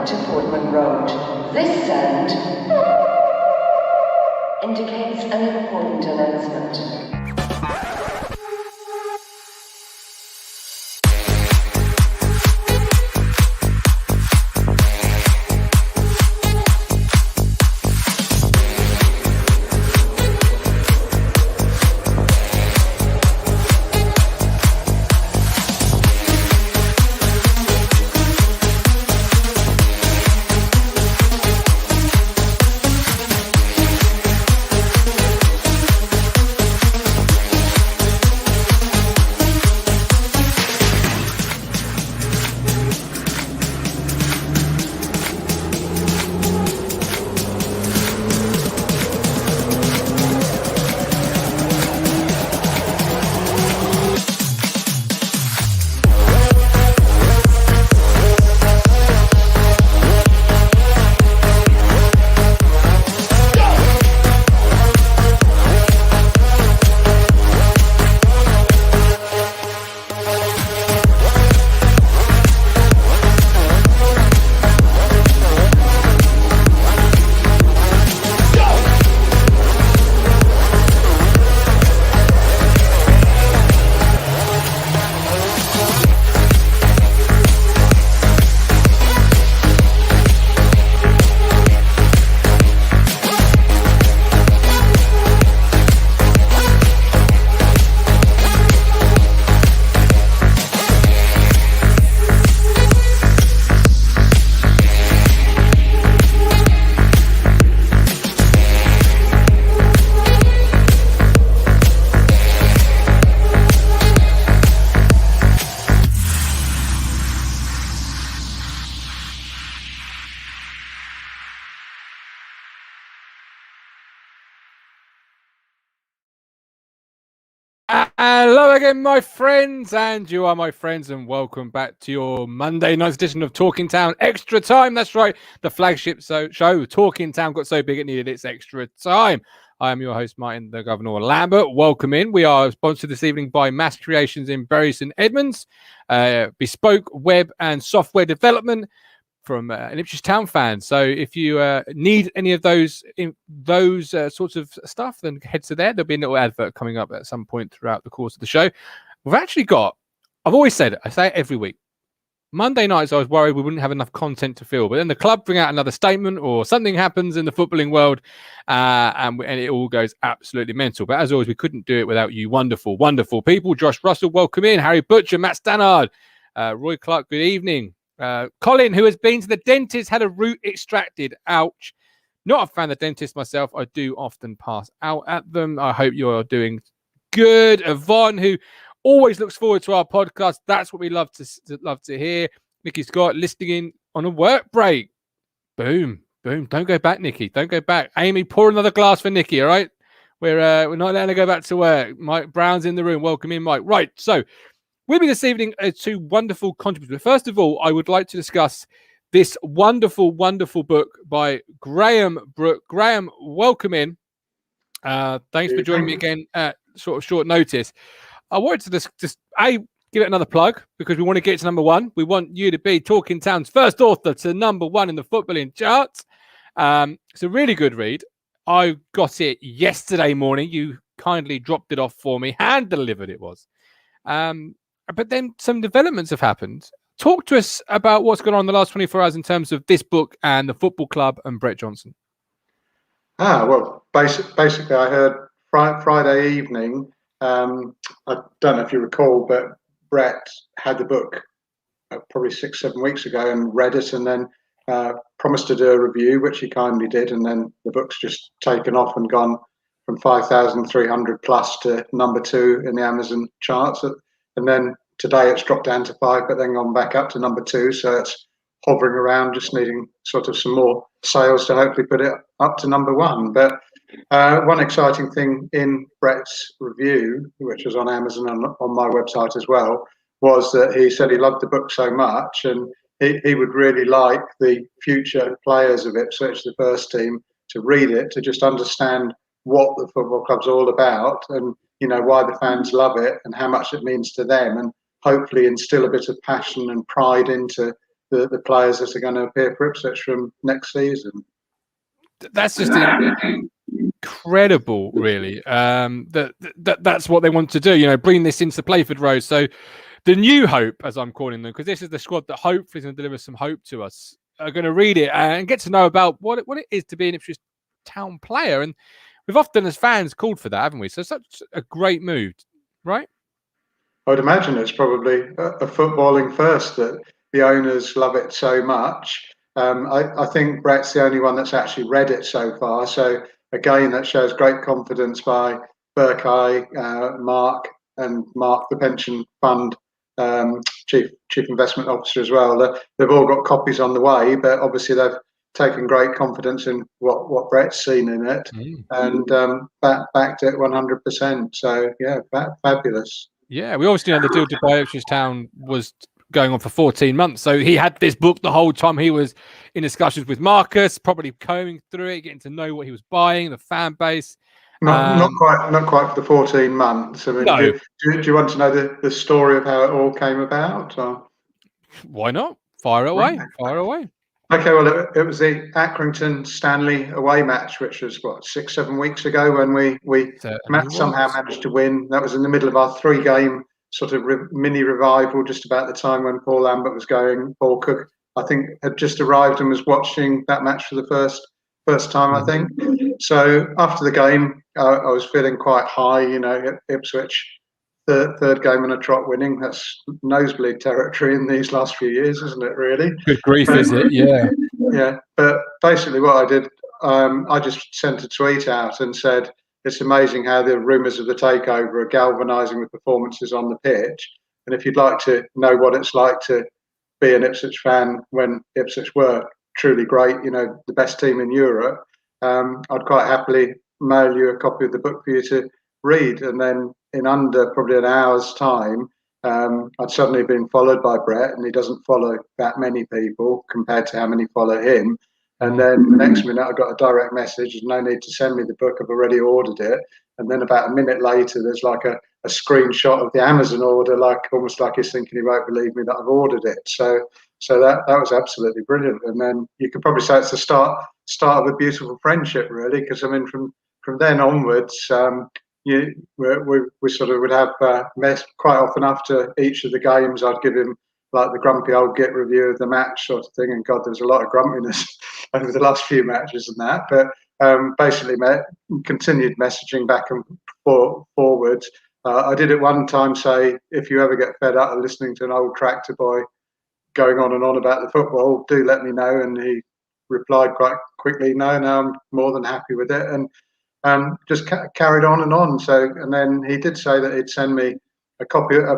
to Portman Road. This sound indicates an important announcement. Hello again, my friends, and you are my friends, and welcome back to your Monday night's edition of Talking Town Extra Time. That's right, the flagship show, Talking Town, got so big it needed its extra time. I am your host, Martin The Guv Lambert. Welcome in. We are sponsored this evening by Mass Creations in Bury St Edmunds, bespoke web and software development from an Ipswich Town fan. So if you need any of those sorts of stuff, then head to there. There'll be a little advert coming up at some point throughout the course of the show. We've actually got, I've always said it, I say it every week, Monday nights I was worried we wouldn't have enough content to fill, but then the club bring out another statement or something happens in the footballing world and it all goes absolutely mental. But as always, we couldn't do it without you wonderful, wonderful people. Josh Russell, welcome in. Harry Butcher, Matt Stannard, Roy Clark, good evening. Colin, who has been to the dentist, had a root extracted. Ouch. Not a fan of the dentist myself. I do often pass out at them. I hope you're doing good. Yvonne, who always looks forward to our podcast. That's what we love to hear. Nikki Scott listening in on a work break. Boom. Don't go back, Nikki. Don't go back. Amy, pour another glass for Nikki, all right? We're not letting her go back to work. Mike Brown's in the room. Welcome in, Mike. Right, so with me this evening are two wonderful contributors. First of all, I would like to discuss this wonderful, wonderful book by Graham Brooke. Graham, welcome in. Thanks for joining me again at sort of short notice. I wanted to just give it another plug because we want to get to number one. We want you to be Talking Town's first author to number one in the footballing charts. It's a really good read. I got it yesterday morning. You kindly dropped it off for me. Hand delivered it was. But then some developments have happened. Talk to us about what's gone on in the last 24 hours in terms of this book and the football club and Brett Johnson. Well, basically, I heard Friday evening. I don't know if you recall, but Brett had the book probably 6-7 weeks ago and read it, and then promised to do a review, which he kindly did, and then the book's just taken off and gone from 5,300 plus to number 2 in the Amazon charts. And then today it's dropped down to 5, but then gone back up to number 2. So it's hovering around, just needing sort of some more sales to hopefully put it up to number 1. But one exciting thing in Brett's review, which was on Amazon and on my website as well, was that he said he loved the book so much and he would really like the future players of Ipswich, the first team, to read it, to just understand what the football club's all about and why the fans love it and how much it means to them, and hopefully instill a bit of passion and pride into the players that are going to appear for Ipswich from next season. That's just incredible, really. That's what they want to do. Bring this into Playford Road. So the new hope, as I'm calling them, because this is the squad that hopefully is going to deliver some hope to us, are going to read it and get to know about what it is to be an Ipswich Town player. And we've often, as fans, called for that, haven't we? So such a great move, right? I would imagine it's probably a footballing first that the owners love it so much. I think Brett's the only one that's actually read it so far. So again, that shows great confidence by Burkeye, Mark, the pension fund chief investment officer as well. They've all got copies on the way, but obviously they've taken great confidence in what Brett's seen in it and backed it 100%. So yeah, fabulous. Yeah, we obviously know the deal to buy Ipswich Town was going on for 14 months. So he had this book the whole time he was in discussions with Marcus, probably combing through it, getting to know what he was buying, the fan base. Not quite for the 14 months. I mean, no. do you want to know the story of how it all came about? Or? Why not? Fire away. Okay, well, it was the Accrington Stanley away match, which was 6-7 weeks ago when we somehow managed to win. That was in the middle of our 3-game sort of mini revival, just about the time when Paul Lambert was going. Paul Cook, I think, had just arrived and was watching that match for the first time, I think. So after the game, I was feeling quite high. Ipswich. Third game in a trot winning. That's nosebleed territory in these last few years, isn't it, really? Good grief, is it? Yeah. Yeah. But basically what I did, I just sent a tweet out and said, it's amazing how the rumours of the takeover are galvanising the performances on the pitch. And if you'd like to know what it's like to be an Ipswich fan when Ipswich were truly great, the best team in Europe, I'd quite happily mail you a copy of the book for you to read. And then in under probably an hour's time, I'd suddenly been followed by Brett, and he doesn't follow that many people compared to how many follow him. And then the next minute I got a direct message, no need to send me the book, I've already ordered it. And then about a minute later, there's like a screenshot of the Amazon order, almost like he's thinking he won't believe me that I've ordered it. So that was absolutely brilliant. And then you could probably say it's the start of a beautiful friendship, really, because I mean, from then onwards, we sort of would have quite often after each of the games. I'd give him like the grumpy old git review of the match sort of thing. And God, there was a lot of grumpiness over the last few matches and that. But basically, continued messaging back and forwards. I did at one time say, if you ever get fed up of listening to an old tractor boy going on and on about the football, do let me know. And he replied quite quickly, no, I'm more than happy with it. And just carried on and on. So, and then he did say that he'd send me a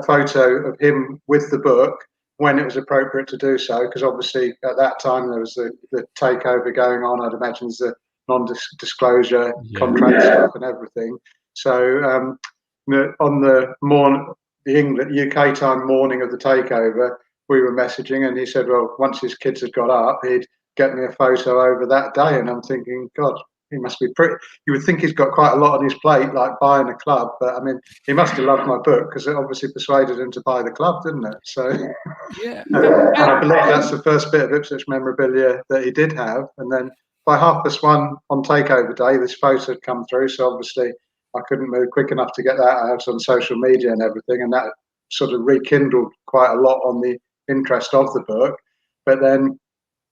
photo of him with the book when it was appropriate to do so, because obviously at that time there was the takeover going on. I'd imagine there's the non-disclosure contract stuff and everything. So on the UK time morning of the takeover, we were messaging, and he said, well, once his kids had got up, he'd get me a photo over that day. And I'm thinking, God, he must be pretty. You would think he's got quite a lot on his plate, like buying a club. But I mean, he must have loved my book, because it obviously persuaded him to buy the club, didn't it? So, yeah. And I believe that's the first bit of Ipswich memorabilia that he did have. And then by 1:30 on takeover day, this photo had come through. So obviously, I couldn't move quick enough to get that out on social media and everything. And that sort of rekindled quite a lot on the interest of the book. But then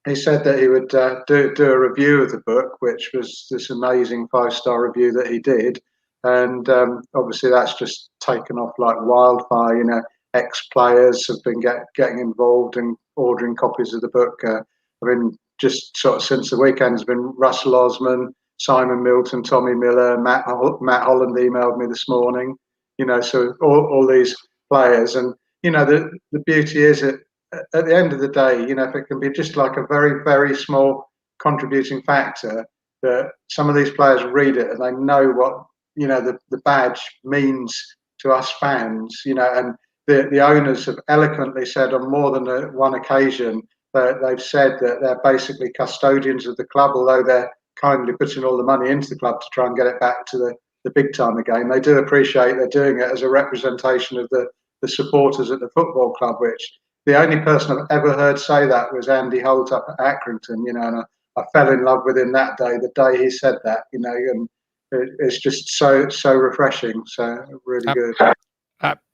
he said that he would do a review of the book, which was this amazing 5-star review that he did. And obviously that's just taken off like wildfire. Ex-players have been getting involved and ordering copies of the book. I mean, just sort of since the weekend has been Russell Osman, Simon Milton, Tommy Miller, Matt Holland emailed me this morning. So all these players. And, the beauty is that at the end of the day, if it can be just like a very, very small contributing factor, that some of these players read it and they know what, the badge means to us fans, and the owners have eloquently said on more than one occasion that they've said that they're basically custodians of the club, although they're kindly putting all the money into the club to try and get it back to the big time again. They do appreciate they're doing it as a representation of the supporters at the football club, which the only person I've ever heard say that was Andy Holt up at Accrington, you know, and I fell in love with him that day, the day he said that, you know, and it's just so refreshing. So really good.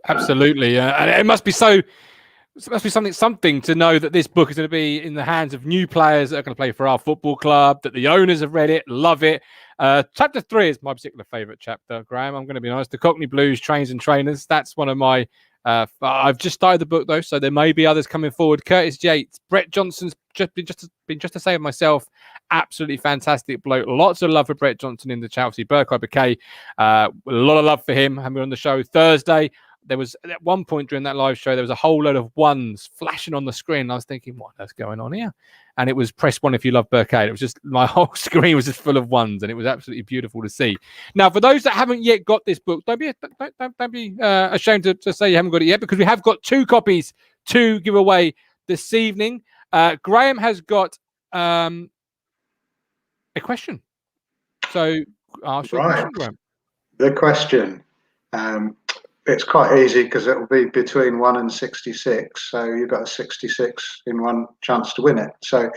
Absolutely. And it must be something to know that this book is going to be in the hands of new players that are going to play for our football club, that the owners have read it, love it. Chapter 3 is my particular favourite chapter, Graham. I'm going to be honest. The Cockney Blues, Trains and Trainers. That's one of my... I've just started the book, though, so there may be others coming forward. Curtis Yates, Brett Johnson's just been to say of myself, absolutely fantastic bloke. Lots of love for Brett Johnson in the Chelsea Burkhardt Bouquet. A lot of love for him. Having on the show Thursday. There was at one point during that live show, there was a whole load of ones flashing on the screen. I was thinking, what is going on here? And it was press 1 if you love Burkhardt. It was just, my whole screen was just full of ones, and it was absolutely beautiful to see. Now, for those that haven't yet got this book, don't be ashamed to say you haven't got it yet, because we have got 2 copies to give away this evening. Graham has got a question. So, ask your question, Graham. The question. It's quite easy because it will be between 1 and 66. So you've got a 66 in 1 chance to win it. So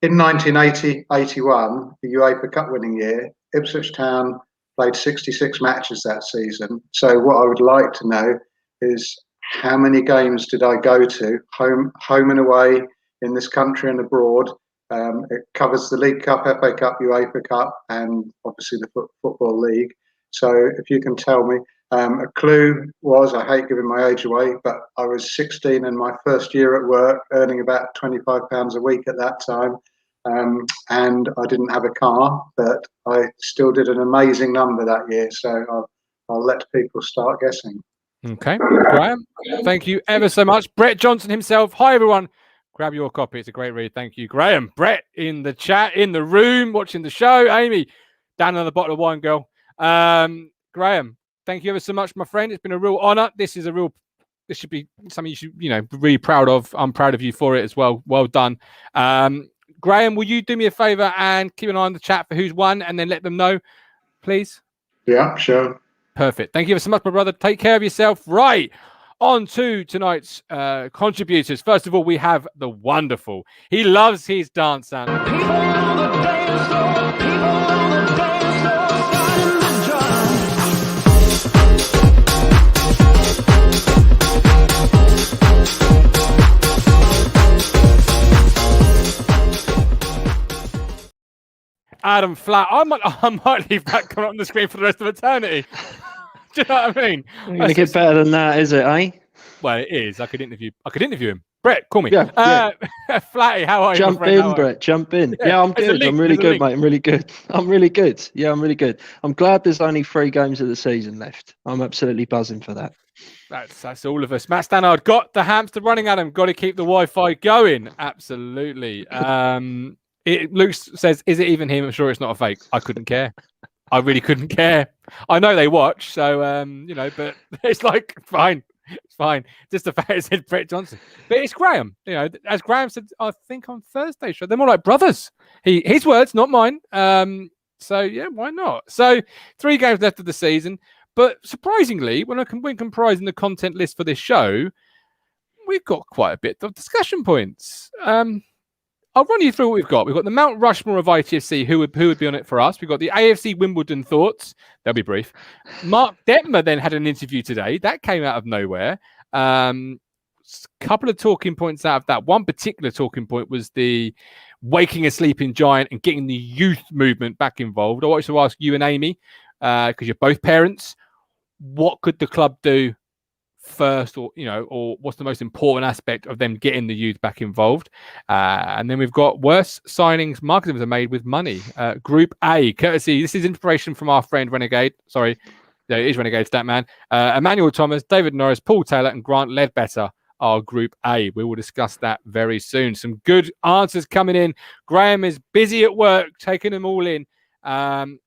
in 1980-81, the UEFA Cup winning year, Ipswich Town played 66 matches that season. So what I would like to know is how many games did I go to, home and away, in this country and abroad. It covers the League Cup, FA Cup, UEFA Cup, and obviously the Football League. So if you can tell me. A clue was, I hate giving my age away, but I was 16 in my first year at work, earning about £25 a week at that time. And I didn't have a car, but I still did an amazing number that year. So I'll let people start guessing. Okay, Graham, thank you ever so much. Brett Johnson himself. Hi, everyone. Grab your copy. It's a great read. Thank you, Graham. Brett in the chat, in the room, watching the show. Amy, down on the bottle of wine, girl. Graham, thank you ever so much, my friend. It's been a real honour. This should be something you should, be really proud of. I'm proud of you for it as well. Well done. Graham, will you do me a favour and keep an eye on the chat for who's won, and then let them know, please? Yeah, sure. Perfect. Thank you ever so much, my brother. Take care of yourself. Right. On to tonight's contributors. First of all, we have the wonderful. He loves his dance anthem. Adam Flatt. I might leave that coming up on the screen for the rest of eternity. Do you know what I mean? It's going to get better than that, is it, eh? Well, it is. I could interview him. Brett, call me. Yeah. Flatty, how are you? Jump in, Brett. Jump in. Yeah, I'm good. I'm really good, mate. I'm really good. Yeah, I'm really good. I'm glad there's only 3 games of the season left. I'm absolutely buzzing for that. That's all of us. Matt Stannard, got the hamster running, Adam. Got to keep the Wi-Fi going. Absolutely. Luke says, is it even him? I'm sure it's not a fake. I couldn't care. I really couldn't care. I know they watch, so, but it's like, fine. It's fine. Just the fact it said Brett Johnson. But it's Graham. As Graham said, I think on Thursday show, they're more like brothers. His words, not mine. So, yeah, why not? So, 3 games left of the season. But surprisingly, when comprising the content list for this show, we've got quite a bit of discussion points. I'll run you through what we've got. We've got the Mount Rushmore of ITFC, who would be on it for us. We've got the AFC Wimbledon thoughts. They'll be brief. Mark Detmer then had an interview today. That came out of nowhere. Couple of talking points out of that. One particular talking point was the waking a sleeping giant and getting the youth movement back involved. I want to ask you and Amy, because you're both parents, what could the club do first, or what's the most important aspect of them getting the youth back involved? And then we've got worst signings marketers are made with money. Group A, courtesy, this is inspiration from our friend Renegade. Sorry, no, it is Renegade Statman. Emmanuel Thomas, David Norris, Paul Taylor, and Grant Ledbetter are Group A. We will discuss that very soon. Some good answers coming in. Graham is busy at work, taking them all in.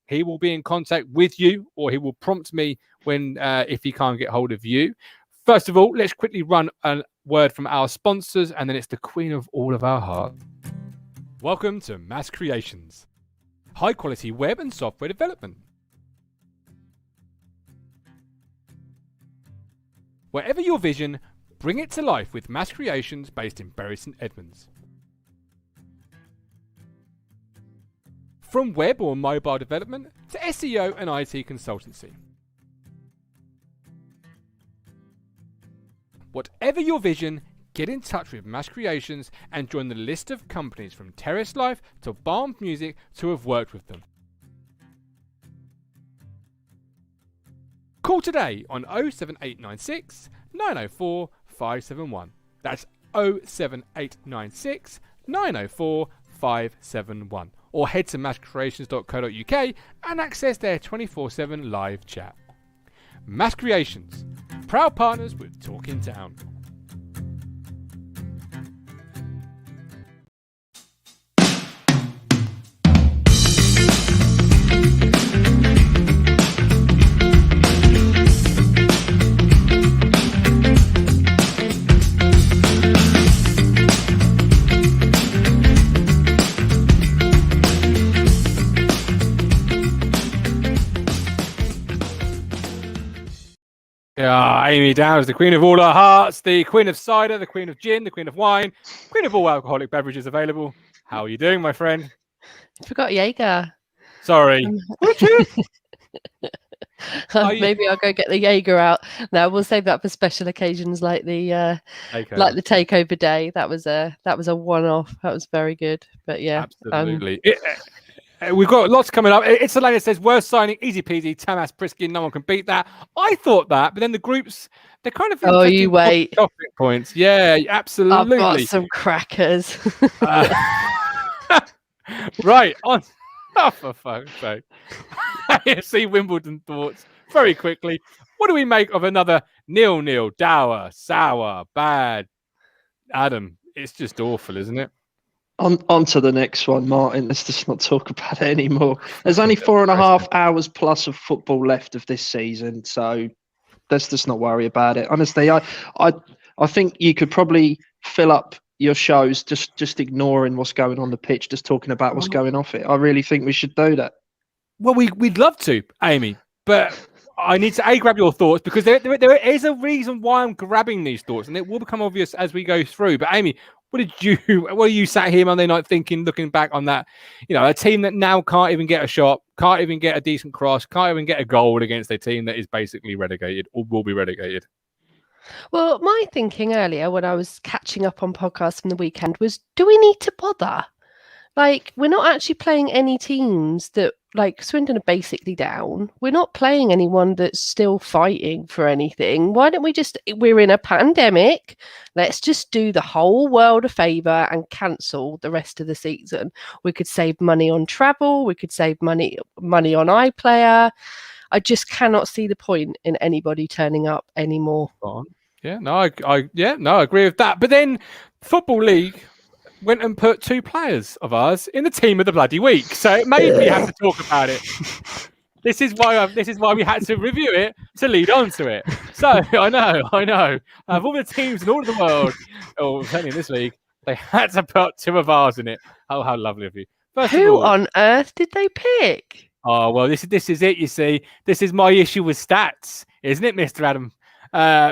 He will be in contact with you, or he will prompt me when if he can't get hold of you. First of all, let's quickly run a word from our sponsors, and then it's the queen of all of our hearts. Welcome to Mass Creations, high-quality web and software development. Wherever your vision, Bring it to life with mass creations based in Bury St Edmunds. From web or mobile development to SEO and IT consultancy. Whatever your vision, get in touch with Mass Creations and join the list of companies from Terrace Life to Balm Music to have worked with them. Call today on 07896 904 571. That's 07896 904 571. Or head to masscreations.co.uk and access their 24/7 live chat. Mass Creations, proud partners with Talking Town. Amy Downs, the queen of all our hearts, the queen of cider, the queen of gin, the queen of wine, queen of all alcoholic beverages available. How are you doing, my friend? I forgot Jaeger. Sorry. Maybe I'll go get the Jaeger out. No, we'll save that for special occasions like the takeover day. That was a one-off. That was very good. But yeah, absolutely. We've got lots coming up. It's the lady that says worst signing, easy peasy, Tamas Priskin, no one can beat that. I thought that, but then the groups, they're kind of you wait points. Yeah, absolutely. I've got some crackers. Right on. Oh, for fuck's sake. AFC Wimbledon thoughts very quickly. What do we make of another 0-0, dour, sour, bad? Adam, it's just awful, isn't it? On to the next one, Martin. Let's just not talk about it anymore. There's only 4.5 hours plus of football left of this season, so let's just not worry about it. Honestly, I think you could probably fill up your shows just ignoring what's going on the pitch, just talking about what's going off it. I really think we should do that. Well, we'd love to, Amy, but I need to grab your thoughts because there is a reason why I'm grabbing these thoughts, and it will become obvious as we go through. But Amy, what are you sat here Monday night thinking, looking back on that, a team that now can't even get a shot, can't even get a decent cross, can't even get a goal against a team that is basically relegated or will be relegated? Well, my thinking earlier when I was catching up on podcasts from the weekend was, do we need to bother? Like, we're not actually playing any teams that, like, Swindon are basically down. We're not playing anyone that's still fighting for anything. Why don't we we're in a pandemic. Let's just do the whole world a favour and cancel the rest of the season. We could save money on travel. We could save money on iPlayer. I just cannot see the point in anybody turning up anymore. Yeah, no, I agree with that. But then Football League went and put 2 players of ours in the team of the bloody week. So it made me have to talk about it. This is why we had to review it to lead on to it. So I know. Of all the teams in all of the world, certainly in this league, they had to put 2 of ours in it. Oh, how lovely of you! Who on earth did they pick? Oh well, this is it. You see, this is my issue with stats, isn't it, Mr. Adam?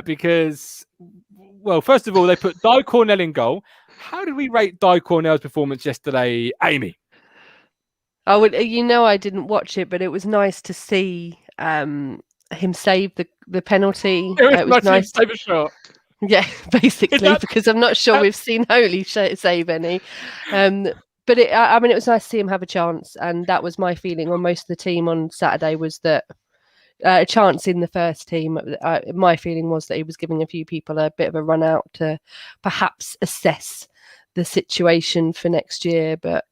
Because, well, first of all, they put Di Cornell in goal. How did we rate Di Cornell's performance yesterday, Amy? Oh, I didn't watch it, but it was nice to see him save the penalty. It was nice to save a shot. Yeah, basically, because I'm not sure we've seen Holy save any. But it was nice to see him have a chance, and that was my feeling on most of the team on Saturday was that a chance in the first team. My feeling was that he was giving a few people a bit of a run out to perhaps assess the situation for next year, but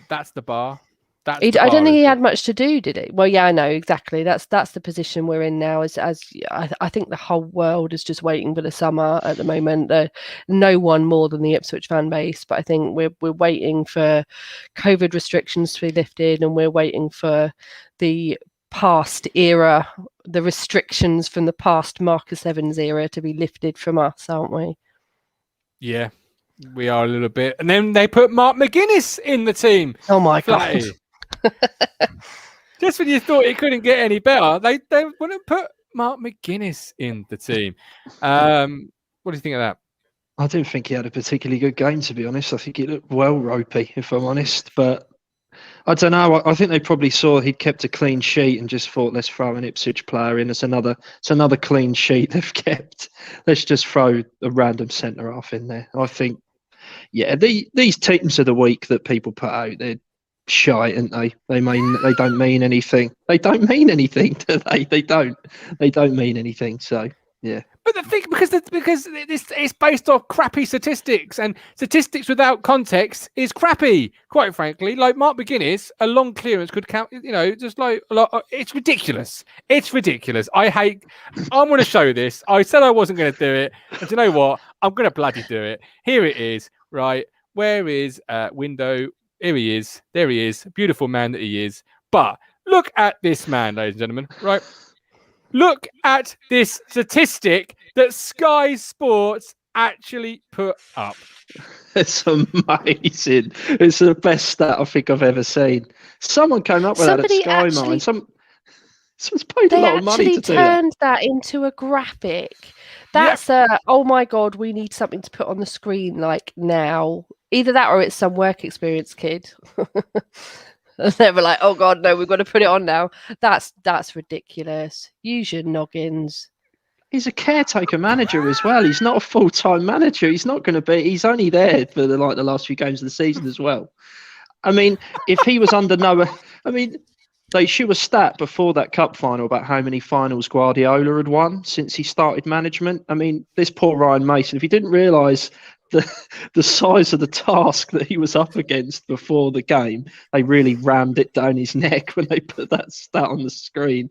that's the bar. I don't think he had much to do, did he? Well, yeah, I know exactly. That's the position we're in now. As I think the whole world is just waiting for the summer at the moment. No one more than the Ipswich fan base, but I think we're waiting for COVID restrictions to be lifted, and we're waiting for the past era, the restrictions from the past Marcus Evans era to be lifted from us, aren't we? Yeah, we are a little bit. And then they put Mark McGuinness in the team. Oh my God. Just when you thought it couldn't get any better, they wouldn't put Mark McGuinness in the team. What do you think of that? I didn't think he had a particularly good game, to be honest. I think he looked well ropey, if I'm honest. But I don't know. I think they probably saw he'd kept a clean sheet and just thought, let's throw an Ipswich player in. It's another clean sheet they've kept. Let's just throw a random centre half in there. I think, yeah, these teams of the week that people put out, they're shite, aren't they? They don't mean anything. They don't mean anything, do they? They don't mean anything. So yeah. But the thing, because it's based off crappy statistics, and statistics without context is crappy. Quite frankly, like Mark McGuinness, a long clearance could count. Just like it's ridiculous. It's ridiculous. I'm going to show this. I said I wasn't going to do it, and do you know what? I'm going to bloody do it. Here it is. Right, where is window? Here he is. There he is. Beautiful man that he is. But look at this man, ladies and gentlemen. Right. Look at this statistic that Sky Sports actually put up. It's amazing. It's the best stat I think I've ever seen. Someone came up with that at Sky Mine. Someone's paid a lot of money to do that. They actually turned that into a graphic. That's oh my God, we need something to put on the screen like now. Either that or it's some work experience kid. They were like, oh God, no, we've got to put it on now. That's ridiculous. Use your noggins. He's a caretaker manager as well. He's not a full-time manager. He's not going to be. He's only there for the last few games of the season as well. I mean, if he was under they shoot a stat before that cup final about how many finals Guardiola had won since he started management. I mean, this poor Ryan Mason, if he didn't realise the size of the task that he was up against before the game, they really rammed it down his neck when they put that stat on the screen.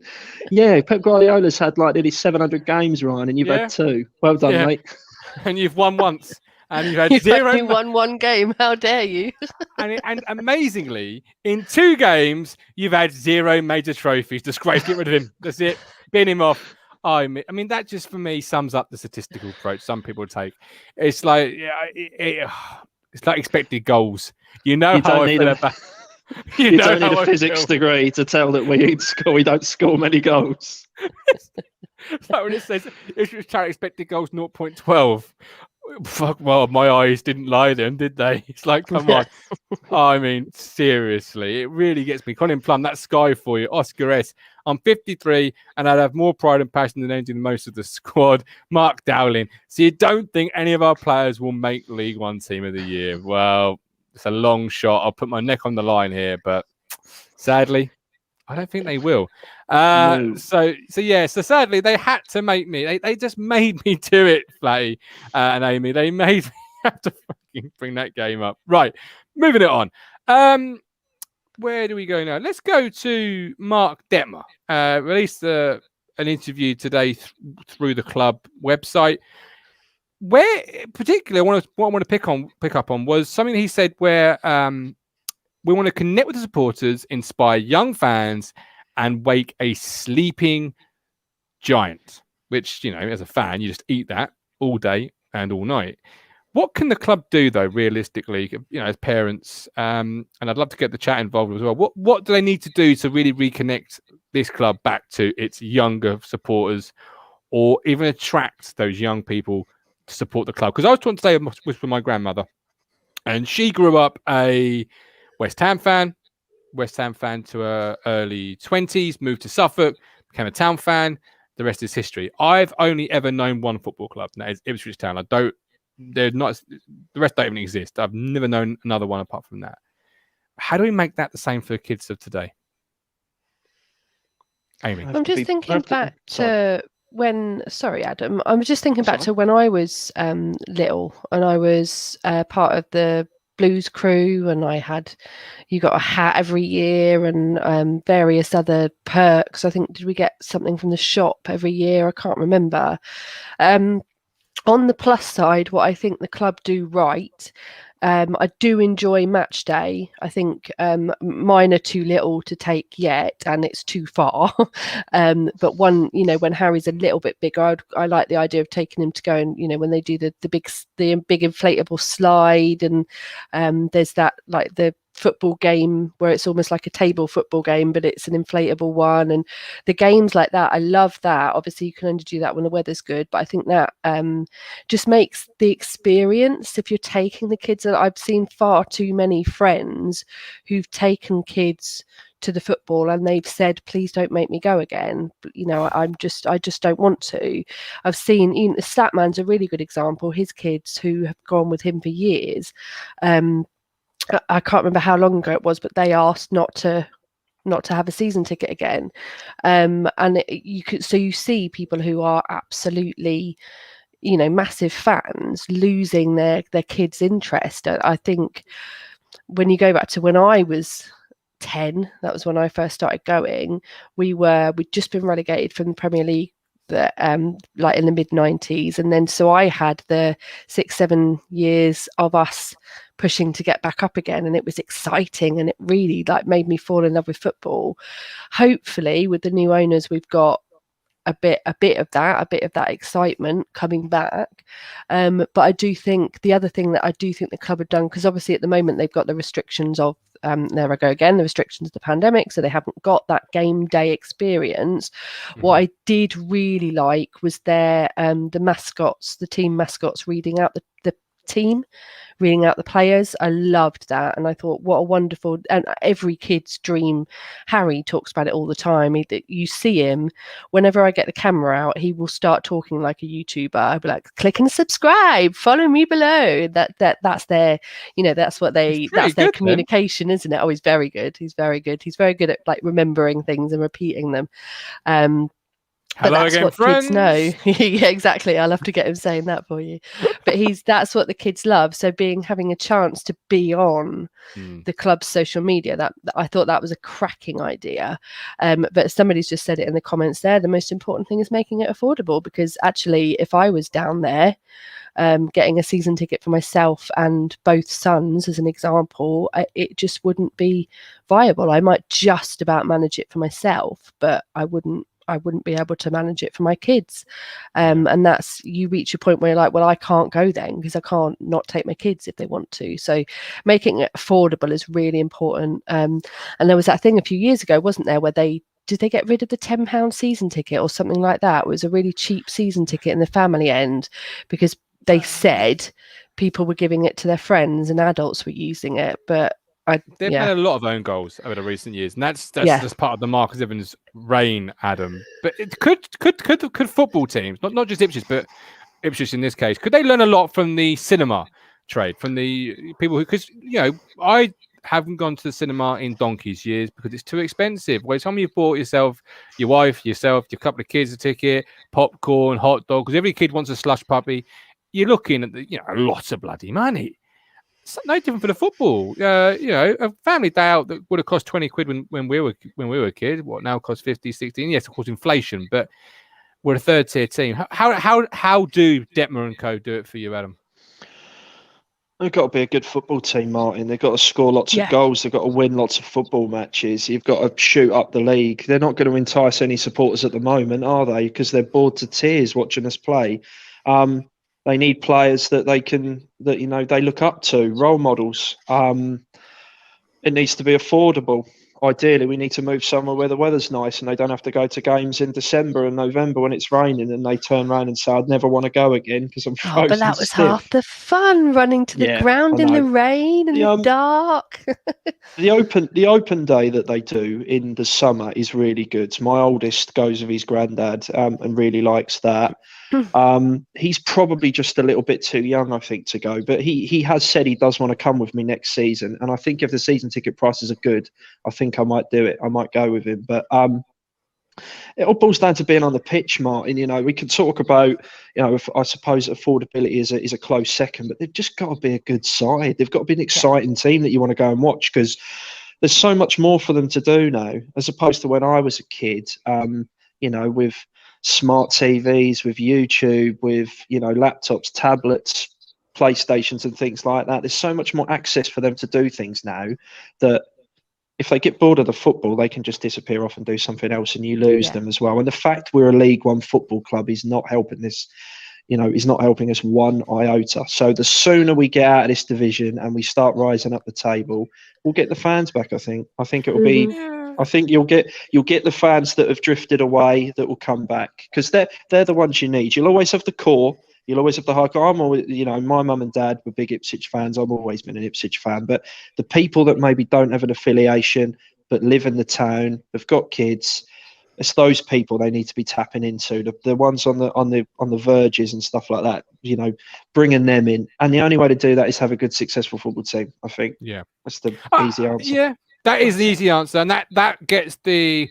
Yeah, Pep Guardiola's had like nearly 700 games, Ryan, and you've had 2. Well done, mate. And you've won once. And you've had You've 0. only won 1 game. How dare you? and amazingly, in 2 games, you've had 0 major trophies. Disgrace, get rid of him. That's it. Bin him off. I mean, that just for me sums up the statistical approach some people take. It's like it's like expected goals. You know how I feel about. You don't need a physics degree to tell that we don't score many goals. It's like when it says Ipswich Town expected goals 0.12. Fuck, well, my eyes didn't lie then, did they? It's like, come on. I mean, seriously, it really gets me. Colin Plum, that's Sky for you. Oscar S. I'm 53 and I'd have more pride and passion than anything than most of the squad. Mark Dowling. So you don't think any of our players will make League One Team of the Year? Well, it's a long shot. I'll put my neck on the line here, but sadly, I don't think they will. No. So sadly, they had to make me. They just made me do it, Flatty and Amy. They made me have to fucking bring that game up. Right, moving it on. Where do we go now? Let's go to Mark Detmer. Released an interview today through the club website. Where particularly what I want to pick up on was something he said where we want to connect with the supporters, inspire young fans, and wake a sleeping giant. Which, as a fan, you just eat that all day and all night. What can the club do, though, realistically, as parents? And I'd love to get the chat involved as well. What do they need to do to really reconnect this club back to its younger supporters, or even attract those young people to support the club? Because I was talking today with my grandmother, and she grew up a West Ham fan to her early 20s, moved to Suffolk, became a Town fan. The rest is history. I've only ever known one football club, and that is Ipswich Town. The rest don't even exist. I've never known another one apart from that. How do we make that the same for the kids of today? Amy. I'm just thinking back to when, sorry, Adam, I'm just thinking back to when I was little and I was part of the Blues crew, and you got a hat every year and various other perks. I think, did we get something from the shop every year? I can't remember. On the plus side, what I think the club do right, I do enjoy match day. I think mine are too little to take yet, and it's too far. But when Harry's a little bit bigger, I like the idea of taking him to go and when they do the big inflatable slide, and there's that like the football game where it's almost like a table football game, but it's an inflatable one, and the games like that. I love that. Obviously, you can only do that when the weather's good, but I think that just makes the experience. If you're taking the kids, I've seen far too many friends who've taken kids to the football and they've said, please don't make me go again. I just don't want to. I've seen, the Statman's a really good example. His kids who have gone with him for years, I can't remember how long ago it was, but they asked not to have a season ticket again. And you see people who are absolutely, massive fans losing their kids' interest. I think when you go back to when I was 10, that was when I first started going, we'd just been relegated from the Premier League like in the mid-90s, and then so I had the 6-7 years of us pushing to get back up again, and it was exciting, and it really like made me fall in love with football. Hopefully with the new owners we've got a bit of that excitement coming back, but I do think the other thing that I do think the club have done, because obviously at the moment they've got the restrictions of there I go again, the restrictions of the pandemic, so they haven't got that game day experience. What I did really like was their the team mascots reading out the team, reading out the players. I loved that, and I thought, what a wonderful, and every kid's dream. Harry talks about it all the time. You see him whenever I get the camera out, he will start talking like a YouTuber. I'll be like, click and subscribe, follow me below. That's their, that's what that's their communication, isn't it? Oh, he's very good. He's very good at like remembering things and repeating them. But Hello that's again, what friends. kids know. Yeah, exactly. I'll have to get him saying that for you. But that's what the kids love. So having a chance to be on the club's social media, that I thought that was a cracking idea. But somebody's just said it in the comments there. The most important thing is making it affordable, because actually, if I was down there getting a season ticket for myself and both sons, as an example, it just wouldn't be viable. I might just about manage it for myself, but I wouldn't be able to manage it for my kids. And that's, you reach a point where you're like, well, I can't go then because I can't not take my kids if they want to. So making it affordable is really important. And there was that thing a few years ago, wasn't there, where did they get rid of the £10 season ticket or something like that? It was a really cheap season ticket in the family end, because they said people were giving it to their friends and adults were using it. But they've had a lot of own goals over the recent years, and that's just part of the Marcus Evans reign, Adam. But it could football teams, not just Ipswich, but Ipswich in this case, could they learn a lot from the cinema trade, from the people who? Because I haven't gone to the cinema in donkey's years because it's too expensive. By the time you've bought yourself, your wife, yourself, your couple of kids a ticket, popcorn, hot dog, because every kid wants a slush puppy, you're looking at a lot of bloody money. It's no different for the football. A family day out that would have cost 20 quid when we were kids, what now costs 50, 16. Yes, of course, inflation, but we're a third tier team. How do Detmer and Co do it for you, Adam? They've got to be a good football team, Martin. They've got to score lots of goals. They've got to win lots of football matches. You've got to shoot up the league. They're not going to entice any supporters at the moment, are they? Because they're bored to tears watching us play. They need players that they look up to, role models. It needs to be affordable. Ideally, we need to move somewhere where the weather's nice and they don't have to go to games in December and November when it's raining and they turn around and say, I'd never want to go again because I'm frozen. Oh, but that was half the fun, running to the ground in the rain and the dark. The open day that they do in the summer is really good. My oldest goes with his granddad and really likes that. He's probably just a little bit too young, I think, to go, but he has said he does want to come with me next season, and I think if the season ticket prices are good, I think I might do it. I might go with him, but it all boils down to being on the pitch, Martin. We can talk about, I suppose affordability is a close second, but they've just got to be a good side. They've got to be an exciting team that you want to go and watch, because there's so much more for them to do now, as opposed to when I was a kid, with smart TVs, with YouTube, with laptops, tablets, PlayStations and things like that. There's so much more access for them to do things now that if they get bored of the football, they can just disappear off and do something else, and you lose them as well. And the fact we're a League One football club is not helping this is not helping us one iota. So the sooner we get out of this division and we start rising up the table, we'll get the fans back. I think it will be. I think you'll get the fans that have drifted away that will come back, because they're the ones you need. You'll always have the core. You'll always have the hardcore. I'm always, my mum and dad were big Ipswich fans. I've always been an Ipswich fan. But the people that maybe don't have an affiliation but live in the town, have got kids, it's those people they need to be tapping into. The ones on the verges and stuff like that. Bringing them in. And the only way to do that is have a good, successful football team. I think. Yeah, that's the easy answer. Yeah, that is the easy answer, and that gets the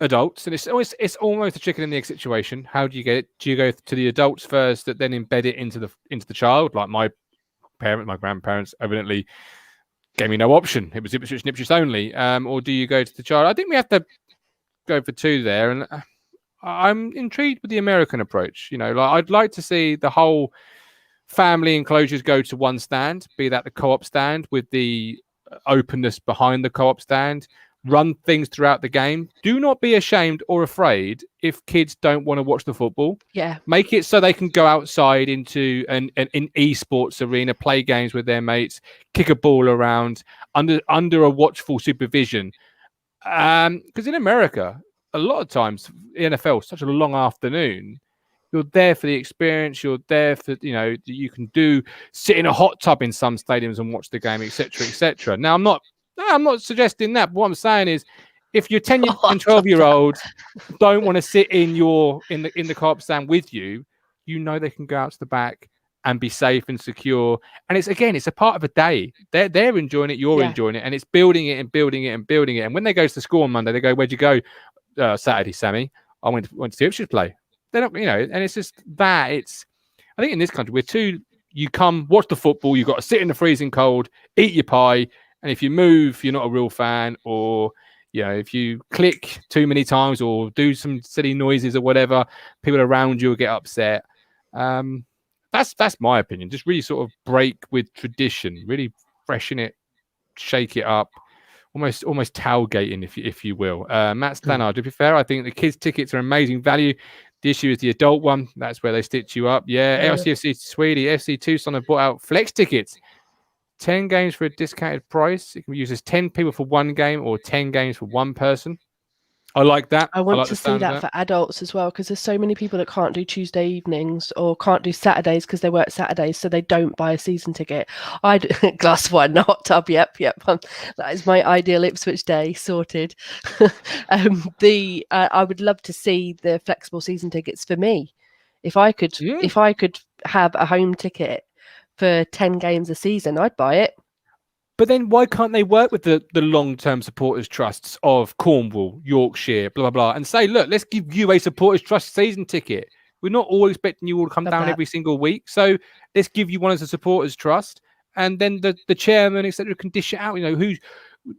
adults, and it's almost a chicken and the egg situation. How do you get it? Do you go to the adults first that then embed it into the child? Like my grandparents evidently gave me no option. It was Ipswich and Ipswich only. Or do you go to the child? I think we have to go for two there, and I'm intrigued with the American approach. I'd like to see the whole family enclosures go to one stand, be that the co-op stand with the openness behind the co-op stand. Run things throughout the game. Do not be ashamed or afraid if kids don't want to watch the football. Yeah. Make it so they can go outside into an esports arena, play games with their mates, kick a ball around under a watchful supervision. Because in America, a lot of times, NFL is such a long afternoon. You're there for the experience. You're there for, you can sit in a hot tub in some stadiums and watch the game, etc., etc. Now, I'm not suggesting that. But what I'm saying is, if your 10 and 12-year-olds don't want to sit in the co-op stand with you, they can go out to the back and be safe and secure. And it's a part of a day. They're enjoying it. You're enjoying it, and it's building it and building it and building it. And when they go to school on Monday, they go, "Where'd you go Saturday, Sammy?" "I went to see Ipswich play." They're not, and it's just that. I think in this country, you come watch the football. You've got to sit in the freezing cold, eat your pie. And if you move, you're not a real fan, or if you click too many times or do some silly noises or whatever, people around you will get upset. That's my opinion. Just really sort of break with tradition, really freshen it, shake it up, almost tailgating, if you will. Matt Stannard, to be fair, I think the kids' tickets are amazing value. The issue is the adult one. That's where they stitch you up. Yeah, LCFC Sweden, FC Tucson have bought out flex tickets. 10 games for a discounted price. It can be used as 10 people for one game or 10 games for one person. I like that. I want to see that for adults as well, because there's so many people that can't do Tuesday evenings or can't do Saturdays because they work Saturdays, so they don't buy a season ticket. Glass wine, hot tub. Yep. That is my ideal Ipswich day sorted. I would love to see the flexible season tickets for me. If I could have a home ticket for 10 games a season, I'd buy it. But then why can't they work with the long-term supporters trusts of Cornwall, Yorkshire, blah, blah, blah, and say, look, let's give you a supporters trust season ticket. We're not all expecting you all to come down every single week. So let's give you one as a supporters trust. And then the chairman, etc., can dish it out.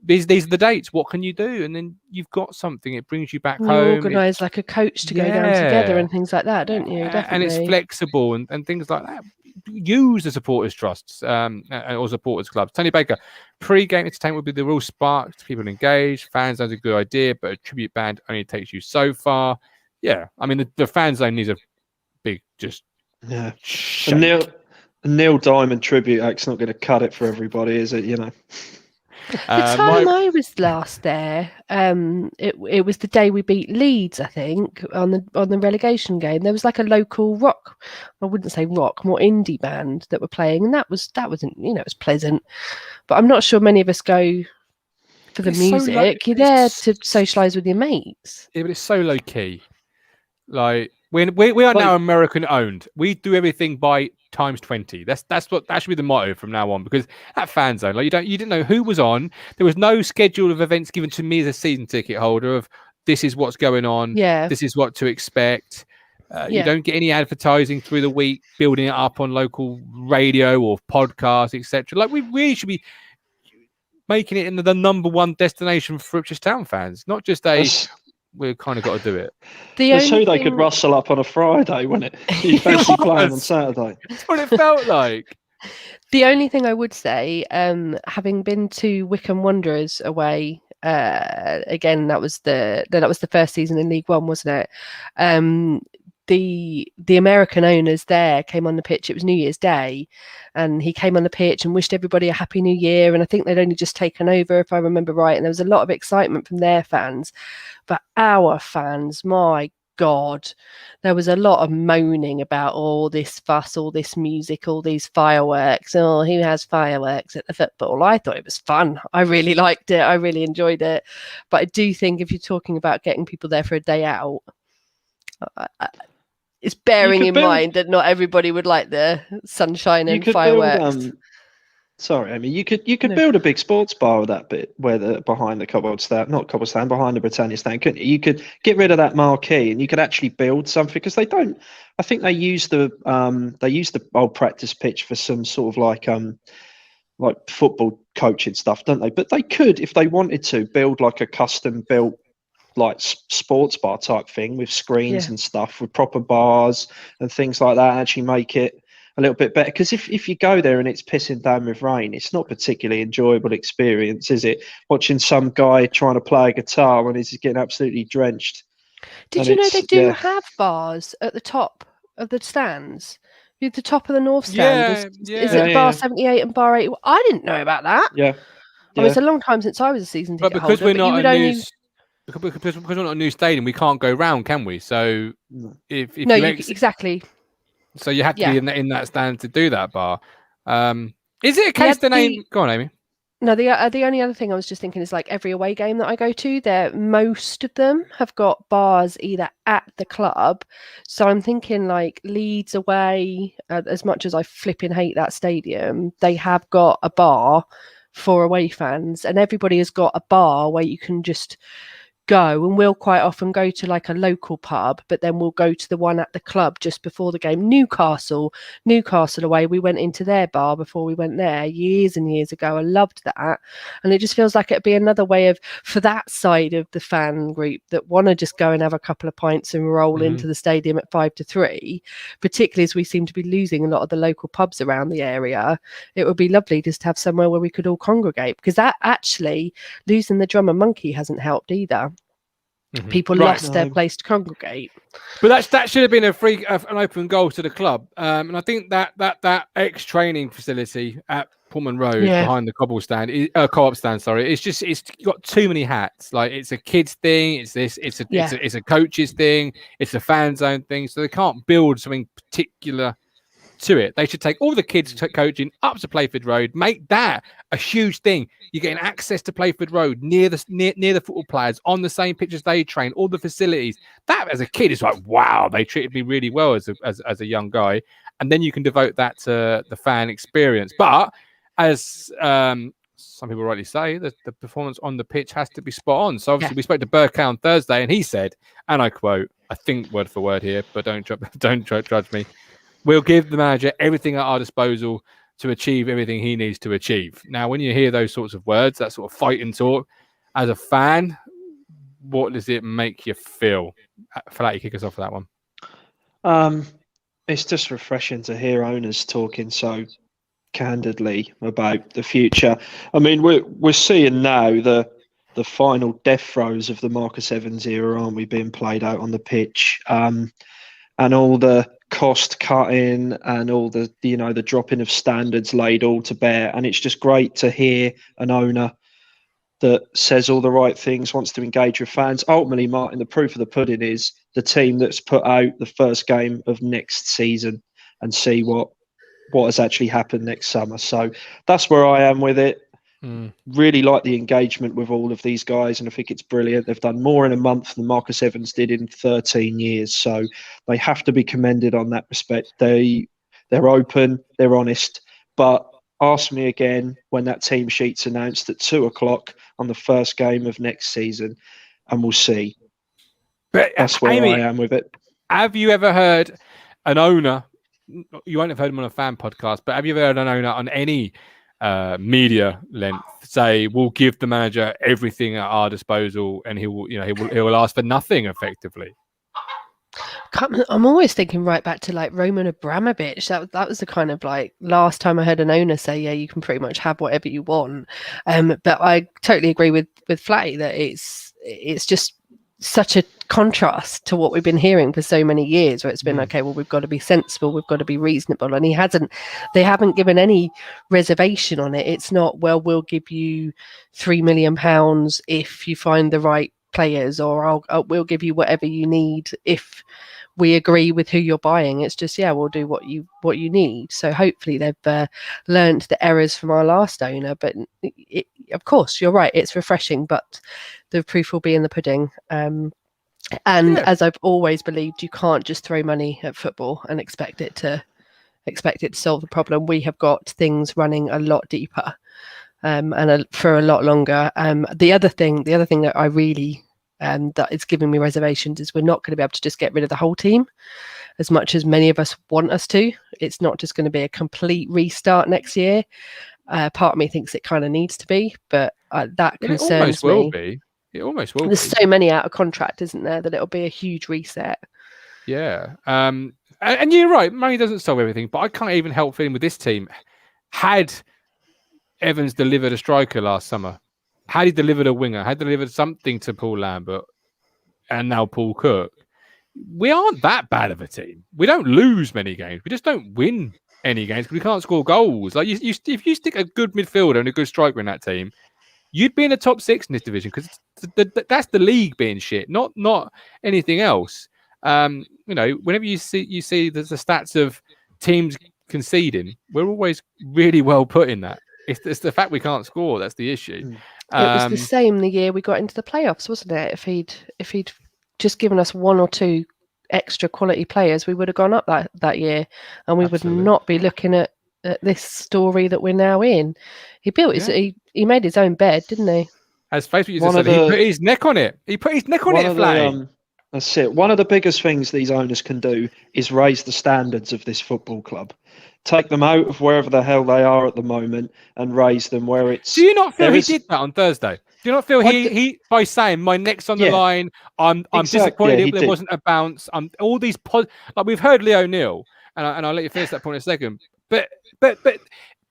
These are the dates. What can you do? And then you've got something. It brings you back home. You organise like a coach to go down together and things like that, don't you? Definitely. And it's flexible and things like that. Use the supporters trusts or supporters clubs. Tony Baker, pre-game entertainment would be the real spark to people engaged. Fan zone's a good idea, but a tribute band only takes you so far. Yeah, I mean the fan zone needs a big Neil Diamond tribute act's not going to cut it for everybody, is it? The time I was last there, it was the day we beat Leeds, I think, on the relegation game. There was like a local rock, I wouldn't say rock, more indie band that were playing, and that wasn't, it was pleasant. But I'm not sure many of us go for the music. You're there to socialise with your mates. Yeah, but it's so low key. Like we are now American owned. We do everything by times 20. That should be the motto from now on, because that fan zone, like you didn't know who was on. There was no schedule of events given to me as a season ticket holder of this is what's going on. Yeah. This is what to expect. You don't get any advertising through the week, building it up on local radio or podcasts, etc. Like we really should be making it into the number one destination for Ipswich Town fans, not just we've kind of got to do it. That's who they could rustle up on a Friday, wouldn't it? You fancy playing on Saturday. That's what it felt like. The only thing I would say, having been to Wycombe Wanderers away, again, that was the first season in League One, wasn't it? the American owners there came on the pitch. It was New Year's Day, and he came on the pitch and wished everybody a happy new year. And I think they'd only just taken over, if I remember right. And there was a lot of excitement from their fans, but our fans, my God, there was a lot of moaning about all this fuss, all this music, all these fireworks. Oh, who has fireworks at the football? I thought it was fun. I really liked it. I really enjoyed it. But I do think if you're talking about getting people there for a day out, it's bearing in mind that not everybody would like the sunshine and fireworks. Sorry, Amy. You could build a big sports bar with that bit behind the behind the Britannia stand, couldn't you? You could get rid of that marquee and you could actually build something, because they don't. I think they use the old practice pitch for some sort of like football coaching stuff, don't they? But they could, if they wanted to, build like a custom built like sports bar type thing with screens and stuff, with proper bars and things like that. Actually make it a little bit better, because if you go there and it's pissing down with rain, it's not particularly enjoyable experience, is it? Watching some guy trying to play a guitar when he's getting absolutely drenched. Did you know they do have bars at the top of the stands? At the top of the north stand, is it bar 78 and bar 8? I didn't know about that. Yeah. I mean, it's a long time since I was a season ticket because holder. we're not because we're not a new stadium, we can't go round, can we? So exactly. So you have to be in that stand to do that bar. Is it a case the name? Go on, Amy. No, the only other thing I was just thinking is like every away game that I go to, most of them have got bars either at the club. So I'm thinking like Leeds away, as much as I flipping hate that stadium, they have got a bar for away fans, and everybody has got a bar where you can just go, and we'll quite often go to like a local pub, but then we'll go to the one at the club just before the game. Newcastle away, we went into their bar before we went there years and years ago. I loved that, and it just feels like it'd be another way for that side of the fan group that want to just go and have a couple of pints and roll into the stadium at 5-3, particularly as we seem to be losing a lot of the local pubs around the area. It would be lovely just to have somewhere where we could all congregate, because that actually, losing the Drum and Monkey hasn't helped either. People lost their place to congregate. But that should have been an open goal to the club. And I think that ex-training facility at Pullman Road behind the co-op stand, it's got too many hats. Like, it's a kids thing, it's a coaches thing, it's a fan zone thing. So they can't build something particular to it. They should take all the kids coaching up to Playford Road, make that a huge thing. You're getting access to Playford Road near the football players, on the same pitch as they train, all the facilities. That, as a kid, is like, wow, they treated me really well as a young guy. And then you can devote that to the fan experience. But as some people rightly say, the performance on the pitch has to be spot on. So obviously we spoke to Burkow on Thursday, and he said, and I quote, I think word for word here, but don't judge me, "We'll give the manager everything at our disposal to achieve everything he needs to achieve." Now, when you hear those sorts of words, that sort of fighting talk, as a fan, what does it make you feel? Flat, you kick us off for that one. It's just refreshing to hear owners talking so candidly about the future. I mean, we're seeing now the final death throes of the Marcus Evans era, aren't we, being played out on the pitch, and all the cost cutting and all the the dropping of standards laid all to bear. And it's just great to hear an owner that says all the right things, wants to engage with fans. Ultimately, Martin, the proof of the pudding is the team that's put out the first game of next season, and see what has actually happened next summer. So that's where I am with it. Really like the engagement with all of these guys, and I think it's brilliant. They've done more in a month than Marcus Evans did in 13 years, so they have to be commended on that respect. They're open, they're honest. But ask me again when that team sheet's announced at 2:00 on the first game of next season, and we'll see. But that's where Amy, I am with it. Have you ever heard an owner? You won't have heard him on a fan podcast, but have you ever heard an owner on any media length say, "We'll give the manager everything at our disposal, and he will ask for nothing"? Effectively, I'm always thinking right back to like Roman Abramovich. That was the kind of like last time I heard an owner say, "Yeah, you can pretty much have whatever you want." But I totally agree with Flatty that it's just such a contrast to what we've been hearing for so many years, where it's been okay, well, we've got to be sensible, we've got to be reasonable, and they haven't given any reservation on it. It's not, well, we'll give you £3 million if you find the right players, or we'll give you whatever you need if we agree with who you're buying. It's just, we'll do what you need. So hopefully they've learned the errors from our last owner. But of course, you're right, it's refreshing, but the proof will be in the pudding. As I've always believed, you can't just throw money at football and expect it to solve the problem. We have got things running a lot deeper for a lot longer. The other thing that I really that is giving me reservations is we're not going to be able to just get rid of the whole team as much as many of us want us to. It's not just going to be a complete restart next year. Part of me thinks it kind of needs to be, but that concerns me. It almost will be. There's so many out of contract, isn't there, that it'll be a huge reset. Yeah. And you're right, money doesn't solve everything, but I can't even help feeling with this team. Had Evans delivered a striker last summer, had he delivered a winger, had delivered something to Paul Lambert and now Paul Cook, we aren't that bad of a team. We don't lose many games. We just don't win any games because we can't score goals. Like if you stick a good midfielder and a good striker in that team, you'd be in the top 6 in this division because that's the league being shit, not anything else. Whenever you see the stats of teams conceding, we're always really well put in that. It's the fact we can't score that's the issue. It was the same the year we got into the playoffs, wasn't it? If he'd just given us 1 or 2 extra quality players, we would have gone up that year, and we would not be looking at this story that we're now in. He built he made his own bed, didn't he? As Facebook users said, he put his neck on it. He put his neck on it, Flay. That's it. One of the biggest things these owners can do is raise the standards of this football club. Take them out of wherever the hell they are at the moment and raise them where it's... Do you not feel he did that on Thursday? Do you not feel he by saying my neck's on the line, I'm disappointed there wasn't a bounce. All these like we've heard Leo Neal, and I'll let you finish that point in a second. But Berke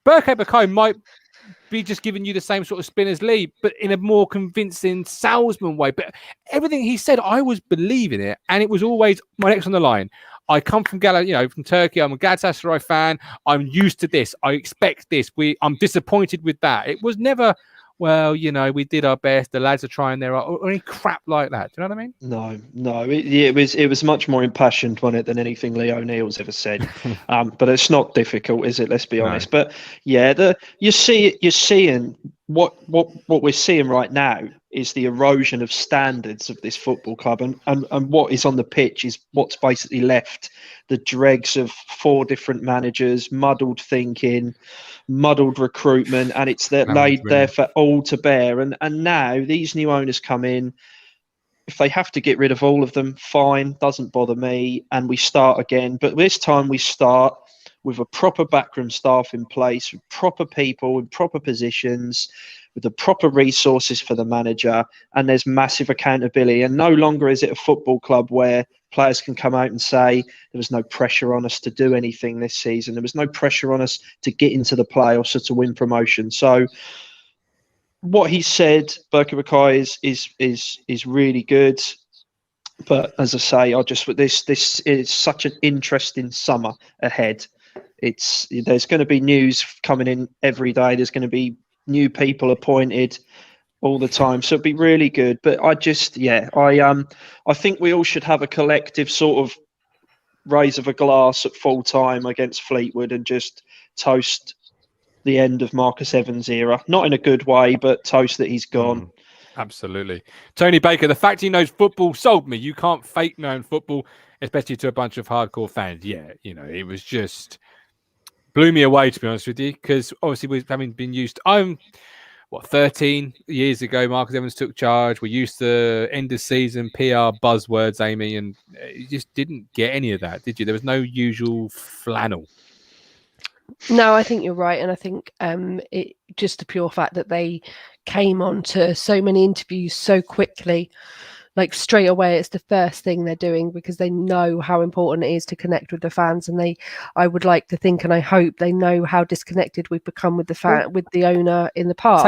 Bakai might be just giving you the same sort of spin as Lee, but in a more convincing salesman way. But everything he said, I was believing it, and it was always my neck's on the line. I come from from Turkey. I'm a Galatasaray fan. I'm used to this. I expect this. I'm disappointed with that. It was never, well, we did our best. The lads are trying or any crap like that. Do you know what I mean? No. It was much more impassioned on it than anything Leo Neal's ever said. But it's not difficult, is it? Let's be honest. But yeah, you're seeing what we're seeing right now is the erosion of standards of this football club, and what is on the pitch is what's basically left the dregs of 4 different managers, muddled thinking, muddled recruitment, and it's laid there for all to bear. And now these new owners come in. If they have to get rid of all of them, fine, doesn't bother me, and we start again. But this time we start with a proper backroom staff in place, with proper people in proper positions, with the proper resources for the manager, and there's massive accountability. And no longer is it a football club where players can come out and say there was no pressure on us to do anything this season. There was no pressure on us to get into the playoffs or to win promotion. So what he said, Berke Bakai, is really good. But as I say, this is such an interesting summer ahead. There's going to be news coming in every day. There's going to be new people appointed all the time, so it'd be really good. But I think we all should have a collective sort of raise of a glass at full time against Fleetwood and just toast the end of Marcus Evans' era. Not in a good way, but toast that he's gone. Absolutely. Tony Baker, the fact he knows football sold me. You can't fake knowing football, especially to a bunch of hardcore fans. Yeah, it was just blew me away, to be honest with you, because obviously we've been used. 13 years ago, Marcus Evans took charge. We used to end of season PR buzzwords, Amy, and you just didn't get any of that, did you? There was no usual flannel. No, I think you're right, and I think it just the pure fact that they came on to so many interviews so quickly like straight away it's the first thing they're doing because they know how important it is to connect with the fans, and I would like to think and I hope they know how disconnected we've become with with the owner in the past.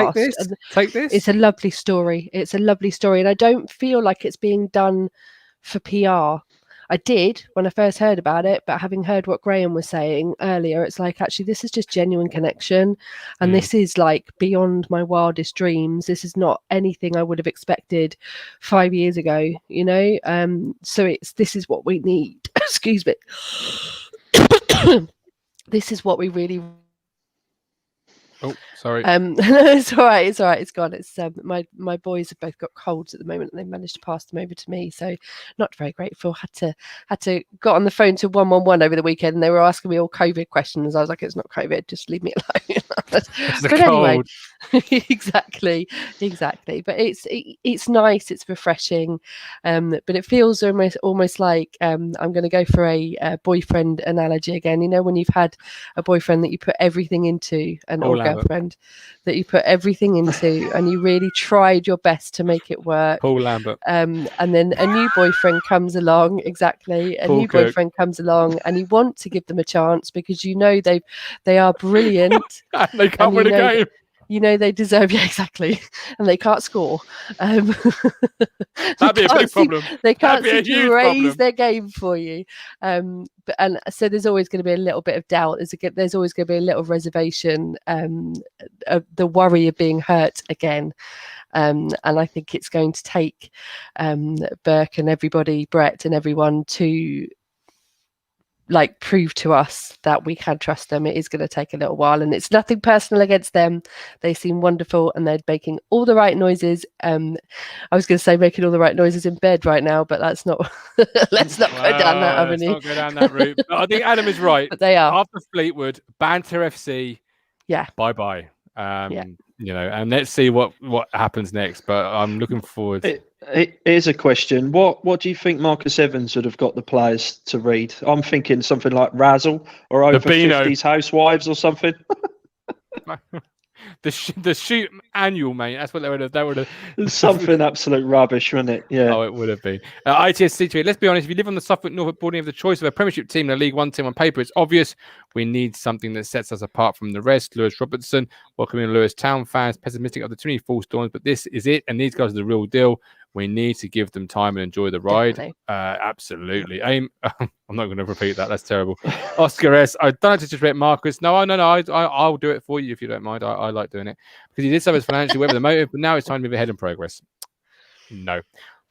Take this. It's a lovely story. It's a lovely story, and I don't feel like it's being done for PR. I did when I first heard about it, but having heard what Graham was saying earlier, it's like, actually, this is just genuine connection. And this is like beyond my wildest dreams. This is not anything I would have expected 5 years ago, you know? So this is what we need. Excuse me. This is what we really. Oh, sorry. It's all right. It's all right. It's gone. It's my boys have both got colds at the moment, and they managed to pass them over to me. So not very grateful. Had to got on the phone to 111 over the weekend, and they were asking me all COVID questions. I was like, it's not COVID. Just leave me alone. But anyway, exactly. But it's nice. It's refreshing. But it feels almost like I'm going to go for a boyfriend analogy again. You know, when you've had a boyfriend that you put everything into, or girlfriend that you put everything into, and you really tried your best to make it work. Paul Lambert. And then a new boyfriend comes along. Exactly. A Paul new Cook. boyfriend comes along, and you want to give them a chance because you know they are brilliant. And they can't win a game. You know they deserve, yeah, exactly, and they can't score. That'd be a big problem. They can't seem to raise their game for you. And so there's always going to be a little bit of doubt. There's always going to be a little reservation, the worry of being hurt again. And I think it's going to take Burke and everybody, Brett and everyone, to like prove to us that we can trust them. It is going to take a little while, and it's nothing personal against them. They seem wonderful, and they're making all the right noises. I was going to say making all the right noises in bed right now, but that's not. Let's not go down that avenue. Let's not go down that route. But I think Adam is right. But they are after Fleetwood, Banter FC. Yeah. Bye. You know, and let's see what happens next. But I'm looking forward. Here's a question: What do you think Marcus Evans would have got the players to read? I'm thinking something like Razzle or Over 50s Housewives or something. the shoot annual, mate. That's what they would have. Something absolute rubbish, wouldn't it? Yeah. Oh, it would have been. ITFC tweet. Let's be honest. If you live on the Suffolk Norfolk border, you have the choice of a Premiership team and a League One team on paper. It's obvious. We need something that sets us apart from the rest. Lewis Robertson, welcoming Lewis Town fans, pessimistic of the too many false dawns, but this is it, and these guys are the real deal. We need to give them time and enjoy the ride. Absolutely. I'm not going to repeat that. That's terrible. Oscar S. I don't disrespect Marcus. No. I'll do it for you if you don't mind. I like doing it because he did so as financially, whatever the motive. But now it's time to move ahead and progress. No.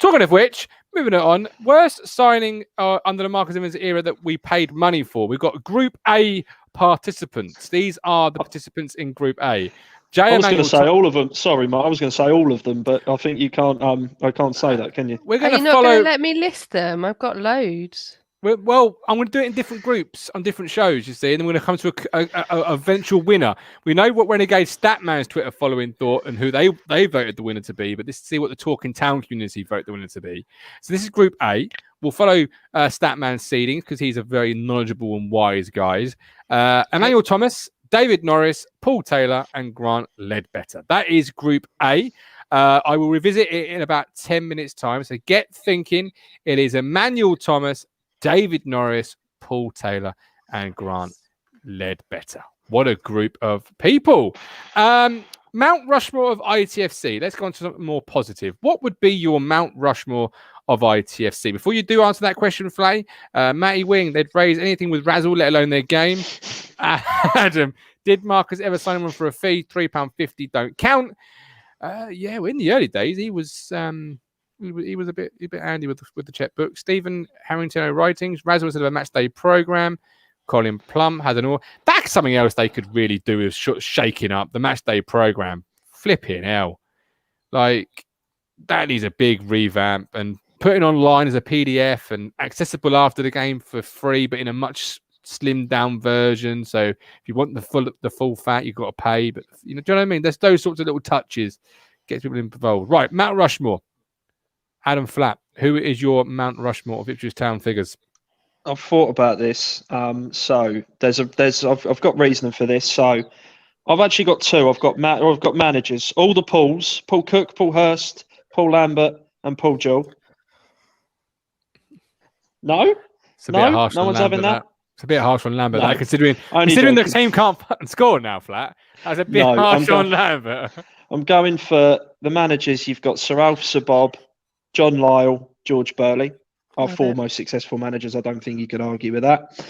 Talking of which, moving it on. Worst signing under the Marcus Evans era that we paid money for. We've got Group A participants. These are the participants in Group A. I was going to say all of them. Sorry, Mark. I was going to say all of them, but I think you can't. I can't say that, can you? Are you not going to let me list them? I've got loads. Well, I'm going to do it in different groups on different shows, you see, and then we're going to come to a eventual winner. We know what Renegade Statman's Twitter following thought and who they voted the winner to be, but let's see what the Talking Town community vote the winner to be. So this is Group A. We'll follow Statman's seeding because he's a very knowledgeable and wise guy. Emmanuel Thomas, David Norris, Paul Taylor, and Grant Ledbetter. That is Group A. I will revisit it in about 10 minutes' time. So get thinking. It is Emmanuel Thomas, David Norris, Paul Taylor, and Grant Ledbetter. What a group of people. Mount Rushmore of ITFC. Let's go on to something more positive. What would be your Mount Rushmore of ITFC? Before you do answer that question, Flay, Matty Wing, they'd raise anything with Razzle, let alone their game. Adam, did Marcus ever sign him for a fee? £3.50 don't count. Yeah, well, in the early days, he was a bit handy with the checkbook. Stephen Harrington writings. Razzle was a match day program. Colin Plum has an all. That's something else they could really do is shaking up the match day program. Flipping hell, like that needs a big revamp and putting online as a PDF and accessible after the game for free, but in a much slimmed down version. So if you want the full fat, you've got to pay. But do you know what I mean? There's those sorts of little touches gets people involved. Right, Mount Rushmore. Adam Flapp, who is your Mount Rushmore of Ipswich Town figures? I've thought about this. So I've got reasoning for this. So I've actually got two. I've got managers. All the Pauls: Paul Cook, Paul Hurst, Paul Lambert, and Paul Jewell. No, It's a bit harsh no on one's Lambert, having that. It's a bit harsh on Lambert, No. that, considering Only the joking. team can't fucking score now, Flat. That's a bit No, harsh on Lambert. I'm going for the managers. You've got Sir Alf, Sir Bob, John Lyle, George Burley. Our Love four it. most successful managers. I don't think you could argue with that.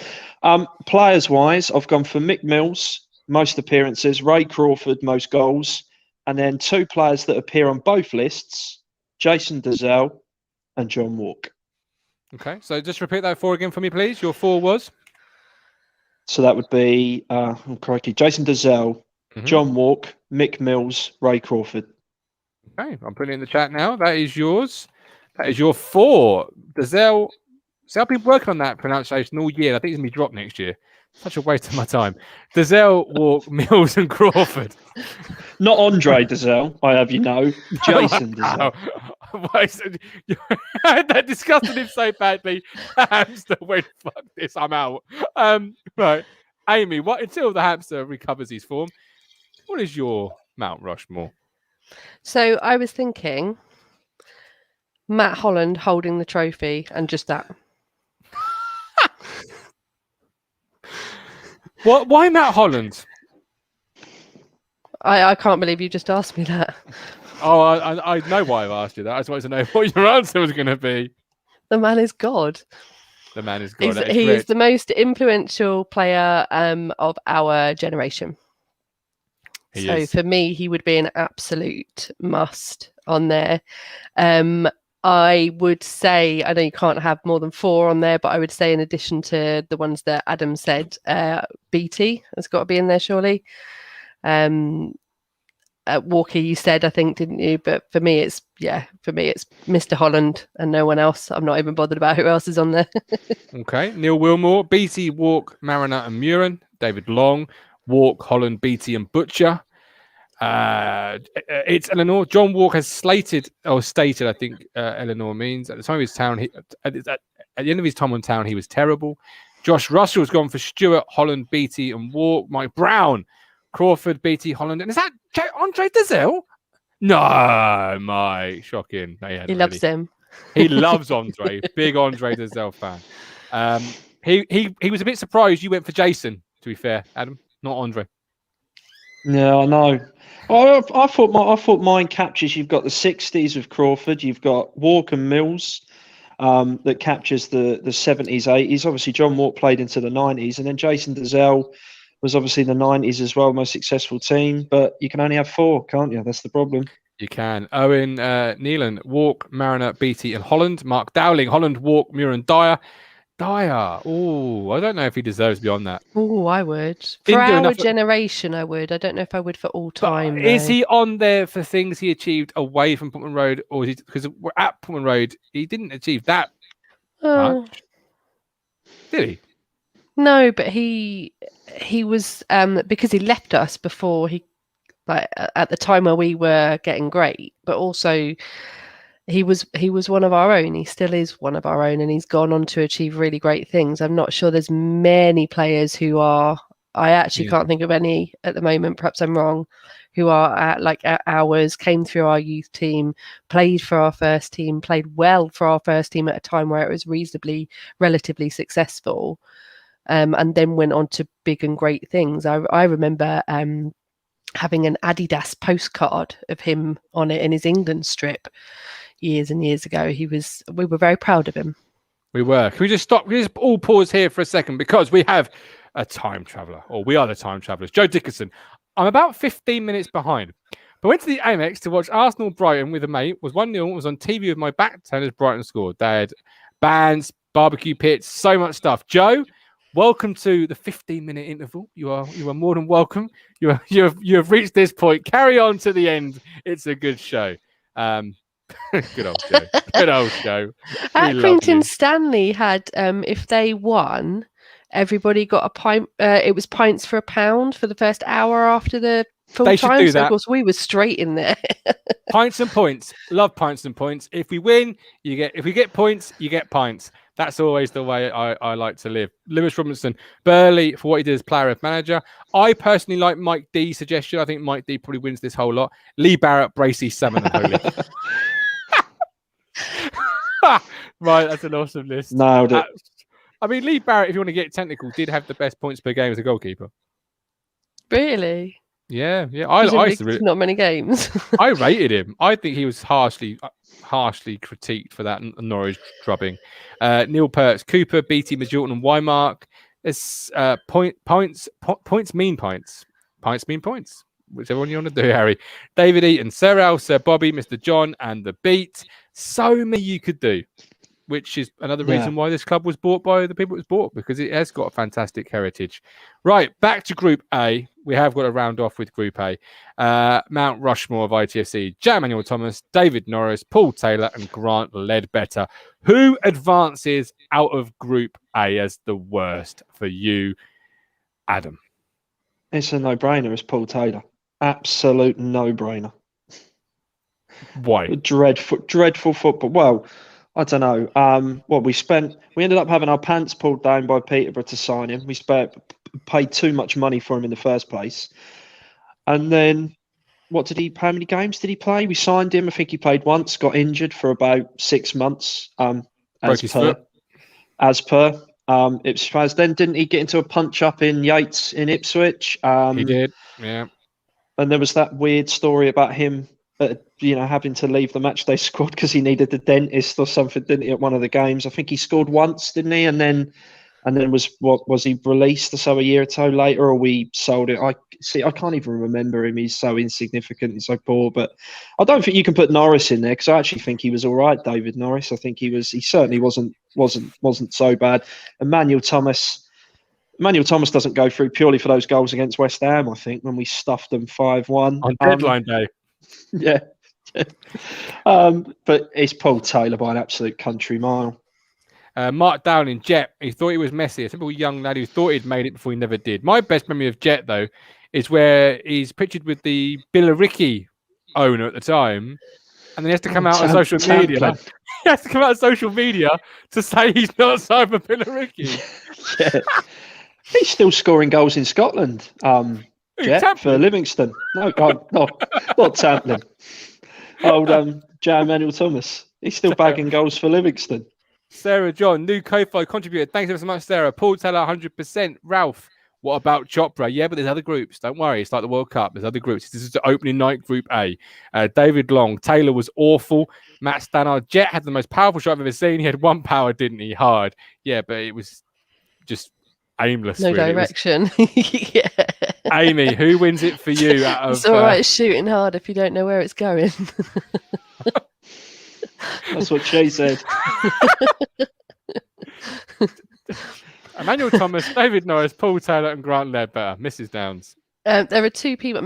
Players-wise, I've gone for Mick Mills, most appearances, Ray Crawford, most goals, and then two players that appear on both lists, Jason Dazelle and John Walk. Okay, so just repeat that 4 again for me, please. Your 4 was? So that would be, crikey, Jason Dazelle, John Walk, Mick Mills, Ray Crawford. Okay, I'm putting it in the chat now. That is yours. That is your 4. Dazelle. See, I've been working on that pronunciation all year. I think it's going to be dropped next year. Such a waste of my time. Dazelle, Walk, Mills, and Crawford. Not Andre Dazelle, I have you know. Jason Dazelle. That disgusted him so badly. The hamster went, fuck this, I'm out. Right. Amy, until the hamster recovers his form, what is your Mount Rushmore? So I was thinking Matt Holland holding the trophy and just that. Why Matt Holland? I can't believe you just asked me that. Oh, I know why I've asked you that. I just wanted to know what your answer was going to be. The man is God. The man is God. He is the most influential player of our generation. He is. For me, he would be an absolute must on there. I would say, I know you can't have more than 4 on there, but I would say in addition to the ones that Adam said, BT has got to be in there, surely. Walker, you said, I think, didn't you? But for me, it's Mr. Holland and no one else. I'm not even bothered about who else is on there. Okay. Neil Wilmore, BT, Walk, Mariner, and Muren. David Long, Walk, Holland, BT, and Butcher. It's Eleanor. John Walk has stated, I think Eleanor means, at the time of his town, at the end of his time on town, he was terrible. Josh Russell's gone for Stewart, Holland, BT, and Walk. Mike Brown, Crawford, BT, Holland. And is that Andre Dazelle? No, Mike. Shocking. He loves him. He loves Andre. Big Andre Dazelle fan. He was a bit surprised you went for Jason, to be fair, Adam, not Andre. Yeah, I know. I thought mine captures. You've got the 60s with Crawford. You've got Walk and Mills that captures the 70s, 80s. Obviously, John Walk played into the 90s, and then Jason Dazelle was obviously the 90s as well, most successful team. But you can only have 4, can't you? That's the problem. You can. Owen Neelan, Walk, Mariner, BT, and Holland. Mark Dowling, Holland, Walk, Muir, and Dyer. Oh, I don't know if he deserves beyond that. Oh, I would. For our generation, I would. I don't know if I would for all time. Is he on there for things he achieved away from Portman Road, or is he, because we're at Portman Road, he didn't achieve that much, did he? No, but he was because he left us before at the time where we were getting great, but also he was one of our own. He still is one of our own, and he's gone on to achieve really great things. I'm not sure there's many players who are. I actually can't think of any at the moment. Perhaps I'm wrong. Who are at ours, came through our youth team, played for our first team, played well for our first team at a time where it was relatively successful, and then went on to big and great things. I remember having an Adidas postcard of him on it in his England strip years and years ago. We were very proud of him. We were. Can we just stop? Can we just all pause here for a second, because we have a time traveller, or we are the time travellers. Joe Dickerson. I'm about 15 minutes behind. But went to the Amex to watch Arsenal Brighton with a mate. Was 1-0. Was on TV with my back turn as Brighton scored. They had bands, barbecue pits, so much stuff. Joe, welcome to the 15-minute interval. You are more than welcome. You have reached this point. Carry on to the end. It's a good show. Good old Joe. Good old Joe. Accrington Stanley had, if they won, everybody got a pint. It was pints for £1 for the first hour after the full they time. Should do so that. Of course, we were straight in there. Pints and points. Love pints and points. If we win, you get. If we get points, you get pints. That's always the way I like to live. Lewis Robinson, Burley for what he did as player of manager. I personally like Mike D's suggestion. I think Mike D probably wins this whole lot. Lee Barrett, Bracey, Salmon, and Holy. Right, that's an awesome list. Nailed it. I mean, Lee Barrett, if you want to get technical, did have the best points per game as a goalkeeper. Really? Yeah. Presumably 'cause not many games. I rated him. I think he was harshly critiqued for that Norwich drubbing. Neil Perks, Cooper, Beattie, Majorton, and Wymark. It's points mean points. Pints mean points. Whichever one you want to do, Harry. David Eaton, Sir Al, Sir Bobby, Mr. John, and the Beat. So many you could do, which is another reason why this club was bought by the people it was bought, because it has got a fantastic heritage. Right, back to Group A. We have got to round off with Group A. Mount Rushmore of ITFC, Jan Manuel Thomas, David Norris, Paul Taylor, and Grant Ledbetter. Who advances out of Group A as the worst for you, Adam? It's a no-brainer. It's Paul Taylor. Absolute no-brainer. Why? Dreadful football. Well, I don't know. We ended up having our pants pulled down by Peterborough to sign him. We paid too much money for him in the first place. And then, how many games did he play? We signed him. I think he played once, got injured for about 6 months. As per Ipswich. Then didn't he get into a punch-up in Yates in Ipswich? He did, yeah. And there was that weird story about him having to leave the matchday squad because he needed the dentist or something, didn't he, at one of the games? I think he scored once, didn't he? And then was he released a year or so later, or we sold it? I can't even remember him. He's so insignificant and so poor. But I don't think you can put Norris in there, because I actually think he was all right, David Norris. I think he certainly wasn't so bad. Emmanuel Thomas doesn't go through purely for those goals against West Ham, I think, when we stuffed them 5-1 on deadline day. Yeah. But it's Paul Taylor by an absolute country mile. Mark Dowling, Jet. He thought he was Messi, a simple young lad who thought he'd made it before he never did. My best memory of Jet, though, is where he's pictured with the Billericay owner at the time, and then he has to come out on social media. He has to come out on social media to say he's not signed for Billericay. Yeah. He's still scoring goals in Scotland. Jet for Livingston. No, not Tamplin. Old Jan Manuel Thomas. He's still bagging goals for Livingston. Sarah John, new Ko-Fi contributor. Thanks ever so much, Sarah. Paul Taylor, 100%. Ralph, what about Chopra? Yeah, but there's other groups. Don't worry. It's like the World Cup. There's other groups. This is the opening night, Group A. David Long, Taylor was awful. Matt Stannard, Jet had the most powerful shot I've ever seen. He had one power, didn't he? Hard. Yeah, but it was just aimless. No really. Direction. Yeah. Amy, who wins it for you? It's all right shooting hard if you don't know where it's going. That's what she said. Emmanuel Thomas, David Norris, Paul Taylor, and Grant Ledbetter. Mrs. Downs. There are two people,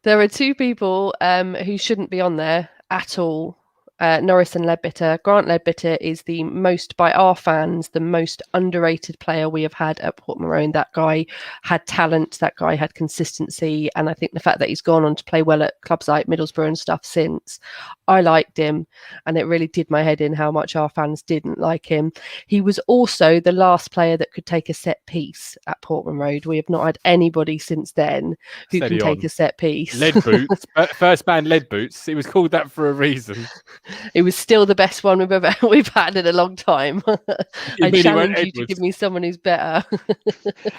There are two people who shouldn't be on there at all. Norris and Ledbetter. Grant Ledbetter is the most, by our fans, the most underrated player we have had at Portman Road. That guy had talent, that guy had consistency, and I think the fact that he's gone on to play well at clubs like Middlesbrough and stuff since, I liked him, and it really did my head in how much our fans didn't like him. He was also the last player that could take a set piece at Portman Road. We have not had anybody since then who can take a set piece. Lead boots, first band lead boots. It was called that for a reason. It was still the best one we've had in a long time. I challenge you to give me someone who's better.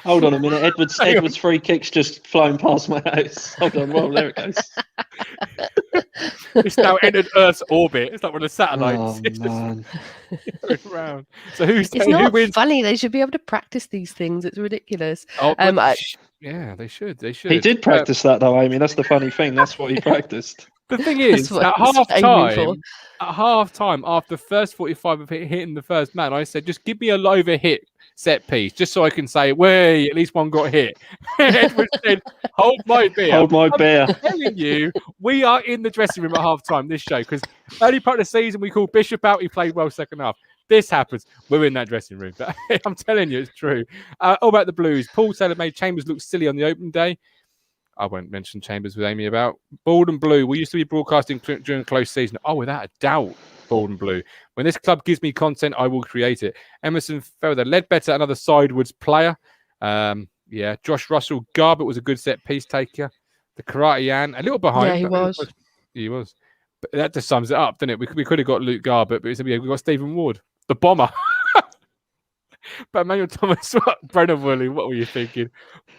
Hold on a minute. Edward's free kick's just flown past my house. Hold on. Well, there it goes. It's now entered Earth's orbit. It's like one of the satellites. Oh, man. Going around. So who wins? Funny. They should be able to practice these things. It's ridiculous. Yeah, they should. He did practice that, though, Amy. That's the funny thing. That's what he practiced. The thing is, at half time, after the first 45 of hitting the first man, I said, just give me a over hit set piece, just so I can say, "Way, at least one got hit." Edward said, "Hold my beer." Hold my beer. I'm telling you, we are in the dressing room at half time this show, because early part of the season we called Bishop out. He played well second half. This happens. We're in that dressing room. But I'm telling you, it's true. All about the Blues. Paul Taylor made Chambers look silly on the opening day. I won't mention Chambers with Amy about. Bald and Blue. We used to be broadcasting during close season. Oh, without a doubt, Bald and Blue. When this club gives me content, I will create it. Emerson Ferrer, Ledbetter, another sidewards player. Yeah, Josh Russell. Garbett was a good set piece taker. The Karate Yan, a little behind. Yeah, he was. He was. But that just sums it up, doesn't it? We could have got Luke Garbutt, but we got Stephen Ward, the bomber. But Emmanuel Thomas, Brennan Woolley, what were you thinking?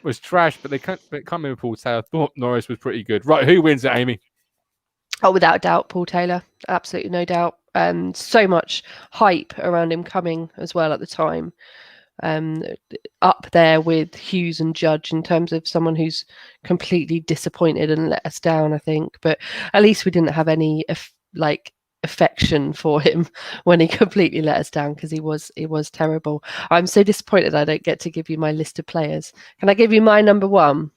Was trash, but they can't come in with Paul Taylor. Thought Norris was pretty good. Right, who wins it, Amy? Oh, without a doubt, Paul Taylor. Absolutely no doubt. So much hype around him coming as well at the time. Up there with Hughes and Judge in terms of someone who's completely disappointed and let us down, I think. But at least we didn't have any affection for him when he completely let us down, because he was terrible. I'm so disappointed I don't get to give you my list of players. Can I give you my number one?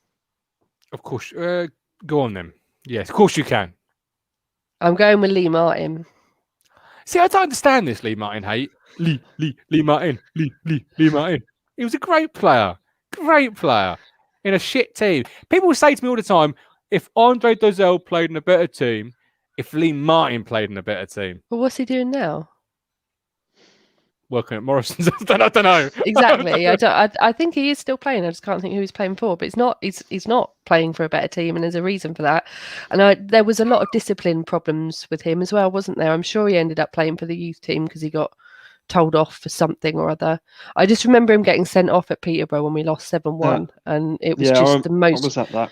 Of course. Go on then. Yes, of course you can. I'm going with Lee Martin. See, I don't understand this Lee Martin hate. Lee Martin. Lee Martin. He was a great player in a shit team. People say to me all the time, if Andre Dozzell played in a better team, if Lee Martin played in a better team. Well, what's he doing now? Working at Morrison's. I don't know. Exactly. I think he is still playing. I just can't think who he's playing for. But he's not playing for a better team, and there's a reason for that. And there was a lot of discipline problems with him as well, wasn't there? I'm sure he ended up playing for the youth team because he got told off for something or other. I just remember him getting sent off at Peterborough when we lost 7-1, and it was just the most. What was that?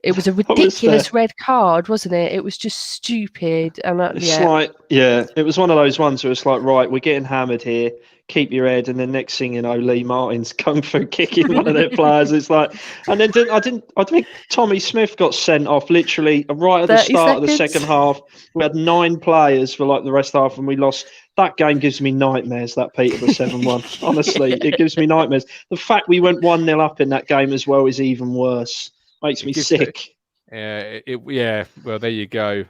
It was a ridiculous red card, wasn't it? It was just stupid. And it was one of those ones where it's like, right, we're getting hammered here. Keep your head, and then next thing you know, Lee Martin's kung fu kicking one of their players. It's like, and then I think Tommy Smith got sent off literally right at the start of the second half. We had 9 players for like the rest half, and we lost. That game gives me nightmares. That Peterborough 7-1. Honestly, it gives me nightmares. The fact we went 1-0 up in that game as well is even worse. Makes me sick. Yeah. Well, there you go.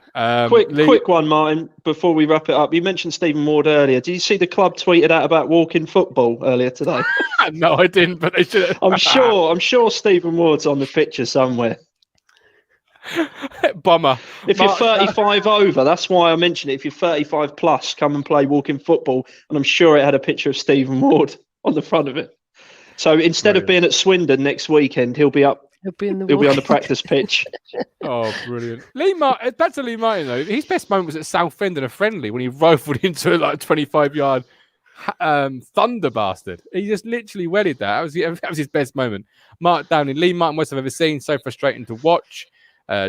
Quick one, Martin. Before we wrap it up, you mentioned Stephen Ward earlier. Did you see the club tweeted out about walking football earlier today? No, I didn't. But they should. I'm sure Stephen Ward's on the picture somewhere. Bomber. If you're 35 over, that's why I mentioned it. If you're 35 plus, come and play walking football. And I'm sure it had a picture of Stephen Ward on the front of it. So instead of being at Swindon next weekend, he'll be up. He'll be on the practice pitch. Oh, brilliant. Back to Lee Martin, though. His best moment was at Southend in a friendly when he rifled into a 25-yard thunder bastard. He just literally wedded that. That was his best moment. Mark Downing, Lee Martin, most I've ever seen. So frustrating to watch.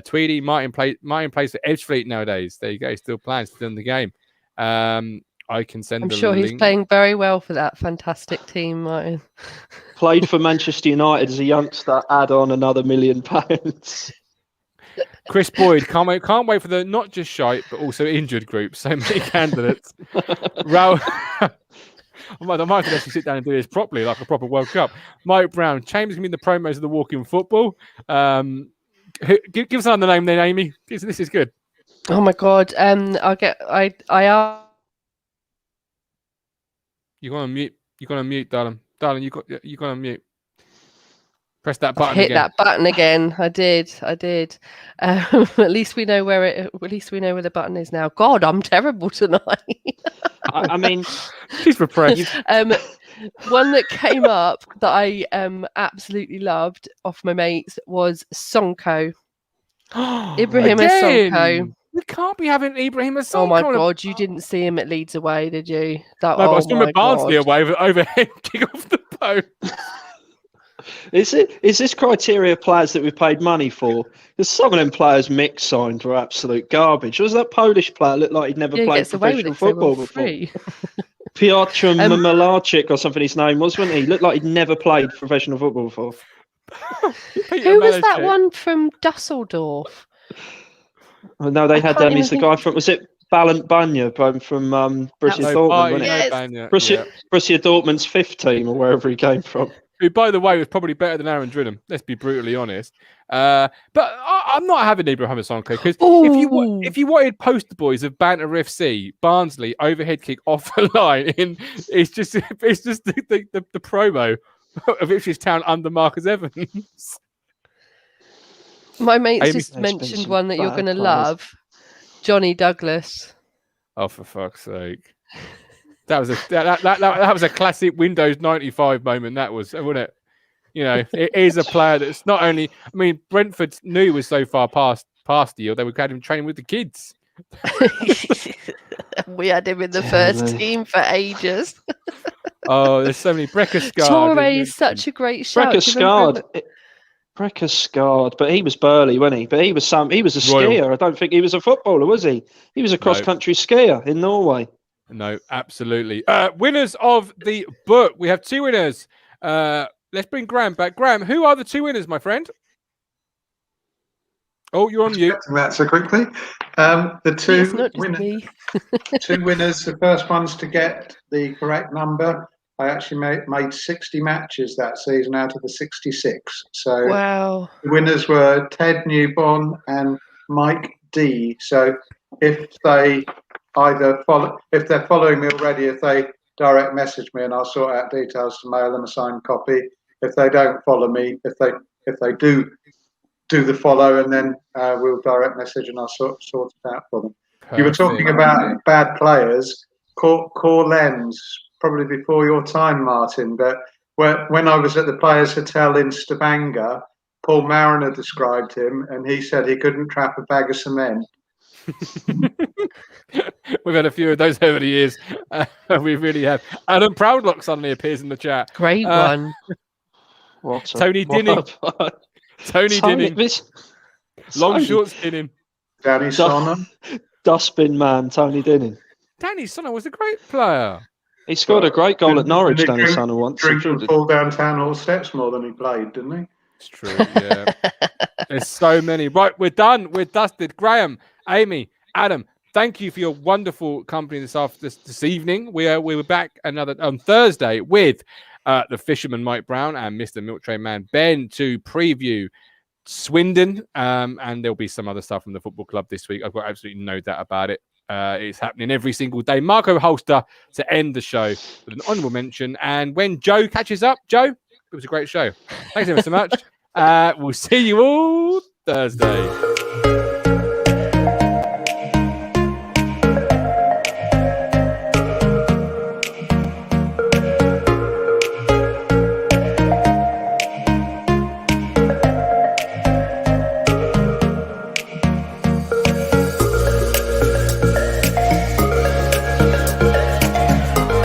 Tweedy, Martin plays for Ebbsfleet nowadays. There you go. Still playing, still in the game. I can send. I'm sure he's playing very well for that fantastic team, Martin. Played for Manchester United as a youngster. Add on another £1 million. Chris Boyd can't wait for the not just shite but also injured group. So many candidates. Raul, I might actually sit down and do this properly, like a proper World Cup. Mike Brown, Chambers can be in the promos of the Walking Football. Give us another name then, Amy. This is good. Oh my God. You're gonna mute. You're gonna mute, darling. Darling, you're gonna mute. Press that button. Hit that button again. I did. At least we know where the button is now. God, I'm terrible tonight. I mean, she's repressed. One that came up that I absolutely loved off my mates was Sonko. Ibrahim Sonko. We can't be having Ibrahim Sonko. Oh my God, you didn't see him at Leeds away, did you? No, but I saw him at Barnsley away with overhead kick off the post. Is this criteria players that we've paid money for? Because some of them players Mick signed were absolute garbage. Was that Polish player looked like he'd never played professional football before? Piotr Malarczyk or something his name was, wasn't he? Looked like he'd never played professional football before. Who was that one from Dusseldorf? Oh, no, they had he's the guy from, was it Ballant Banya from Borussia Dortmund, wasn't it? Borussia Dortmund's 5th team or wherever he came from. Who, by the way, was probably better than Aaron Drinham. Let's be brutally honest. But I'm not having Ibrahim Sonko because if you wanted poster boys of Banter FC, Barnsley overhead kick off the line, it's just the promo of Ipswich Town under Marcus Evans. My mates just mentioned one that you're going to love, Johnny Douglas. Oh, for fuck's sake! That was a classic Windows 95 moment. That was, wasn't it? You know, it is a player that's not only. I mean, Brentford knew was so far past the year they would have him training with the kids. We had him in the first Kelly. team for ages. Oh, there's so many. Brecker's Torre scarred. is such a great shout. Brecker's Do you remember scarred. Brecker's scarred, but he was burly, wasn't he? But he was a Royal. skier. I don't think he was a footballer, was he? He was a cross-country skier in Norway. No, absolutely. Winners of the book. We have 2 winners. Let's bring Graham back. Graham, who are the 2 winners, my friend? Oh, you're on mute. Expecting that so quickly. The It's two not just winners. me. 2 winners. The first one's to get the correct number. I actually made 60 matches that season out of the 66. So Wow. the winners were Ted Newborn and Mike D. So if they if they're following me already, if they direct message me, and I'll sort out details to mail them a signed copy. If they don't follow me, if they do the follow, and then we'll direct message and I'll sort it out for them. Perfect. You were talking about bad players. Core Lens, probably before your time, Martin, but when I was at the Players Hotel in Stavanger, Paul Mariner described him, and he said he couldn't trap a bag of cement. We've had a few of those over the years. We really have. Adam Proudlock suddenly appears in the chat. Great one. Tony Dinning. Tony Dinning. Long shorts Dinning. Danny Sonner. Dustbin man, Tony Dinning. Danny Sonner was a great player. He scored a great goal at Norwich, Danny Sonner, once. Drink and fall downtown all steps more than he played, didn't he? It's true, yeah. There's so many. Right, we're done. We're dusted. Graham, Amy, Adam, thank you for your wonderful company this evening. We were back on Thursday with the Fisherman Mike Brown and Mr. Milk Tray Man Ben to preview Swindon, and there'll be some other stuff from the football club this week. I've got absolutely no doubt about it. It's happening every single day. Marco Holster to end the show with an honourable mention. And when Joe catches up, Joe, it was a great show. Thanks ever so much. We'll see you all Thursday.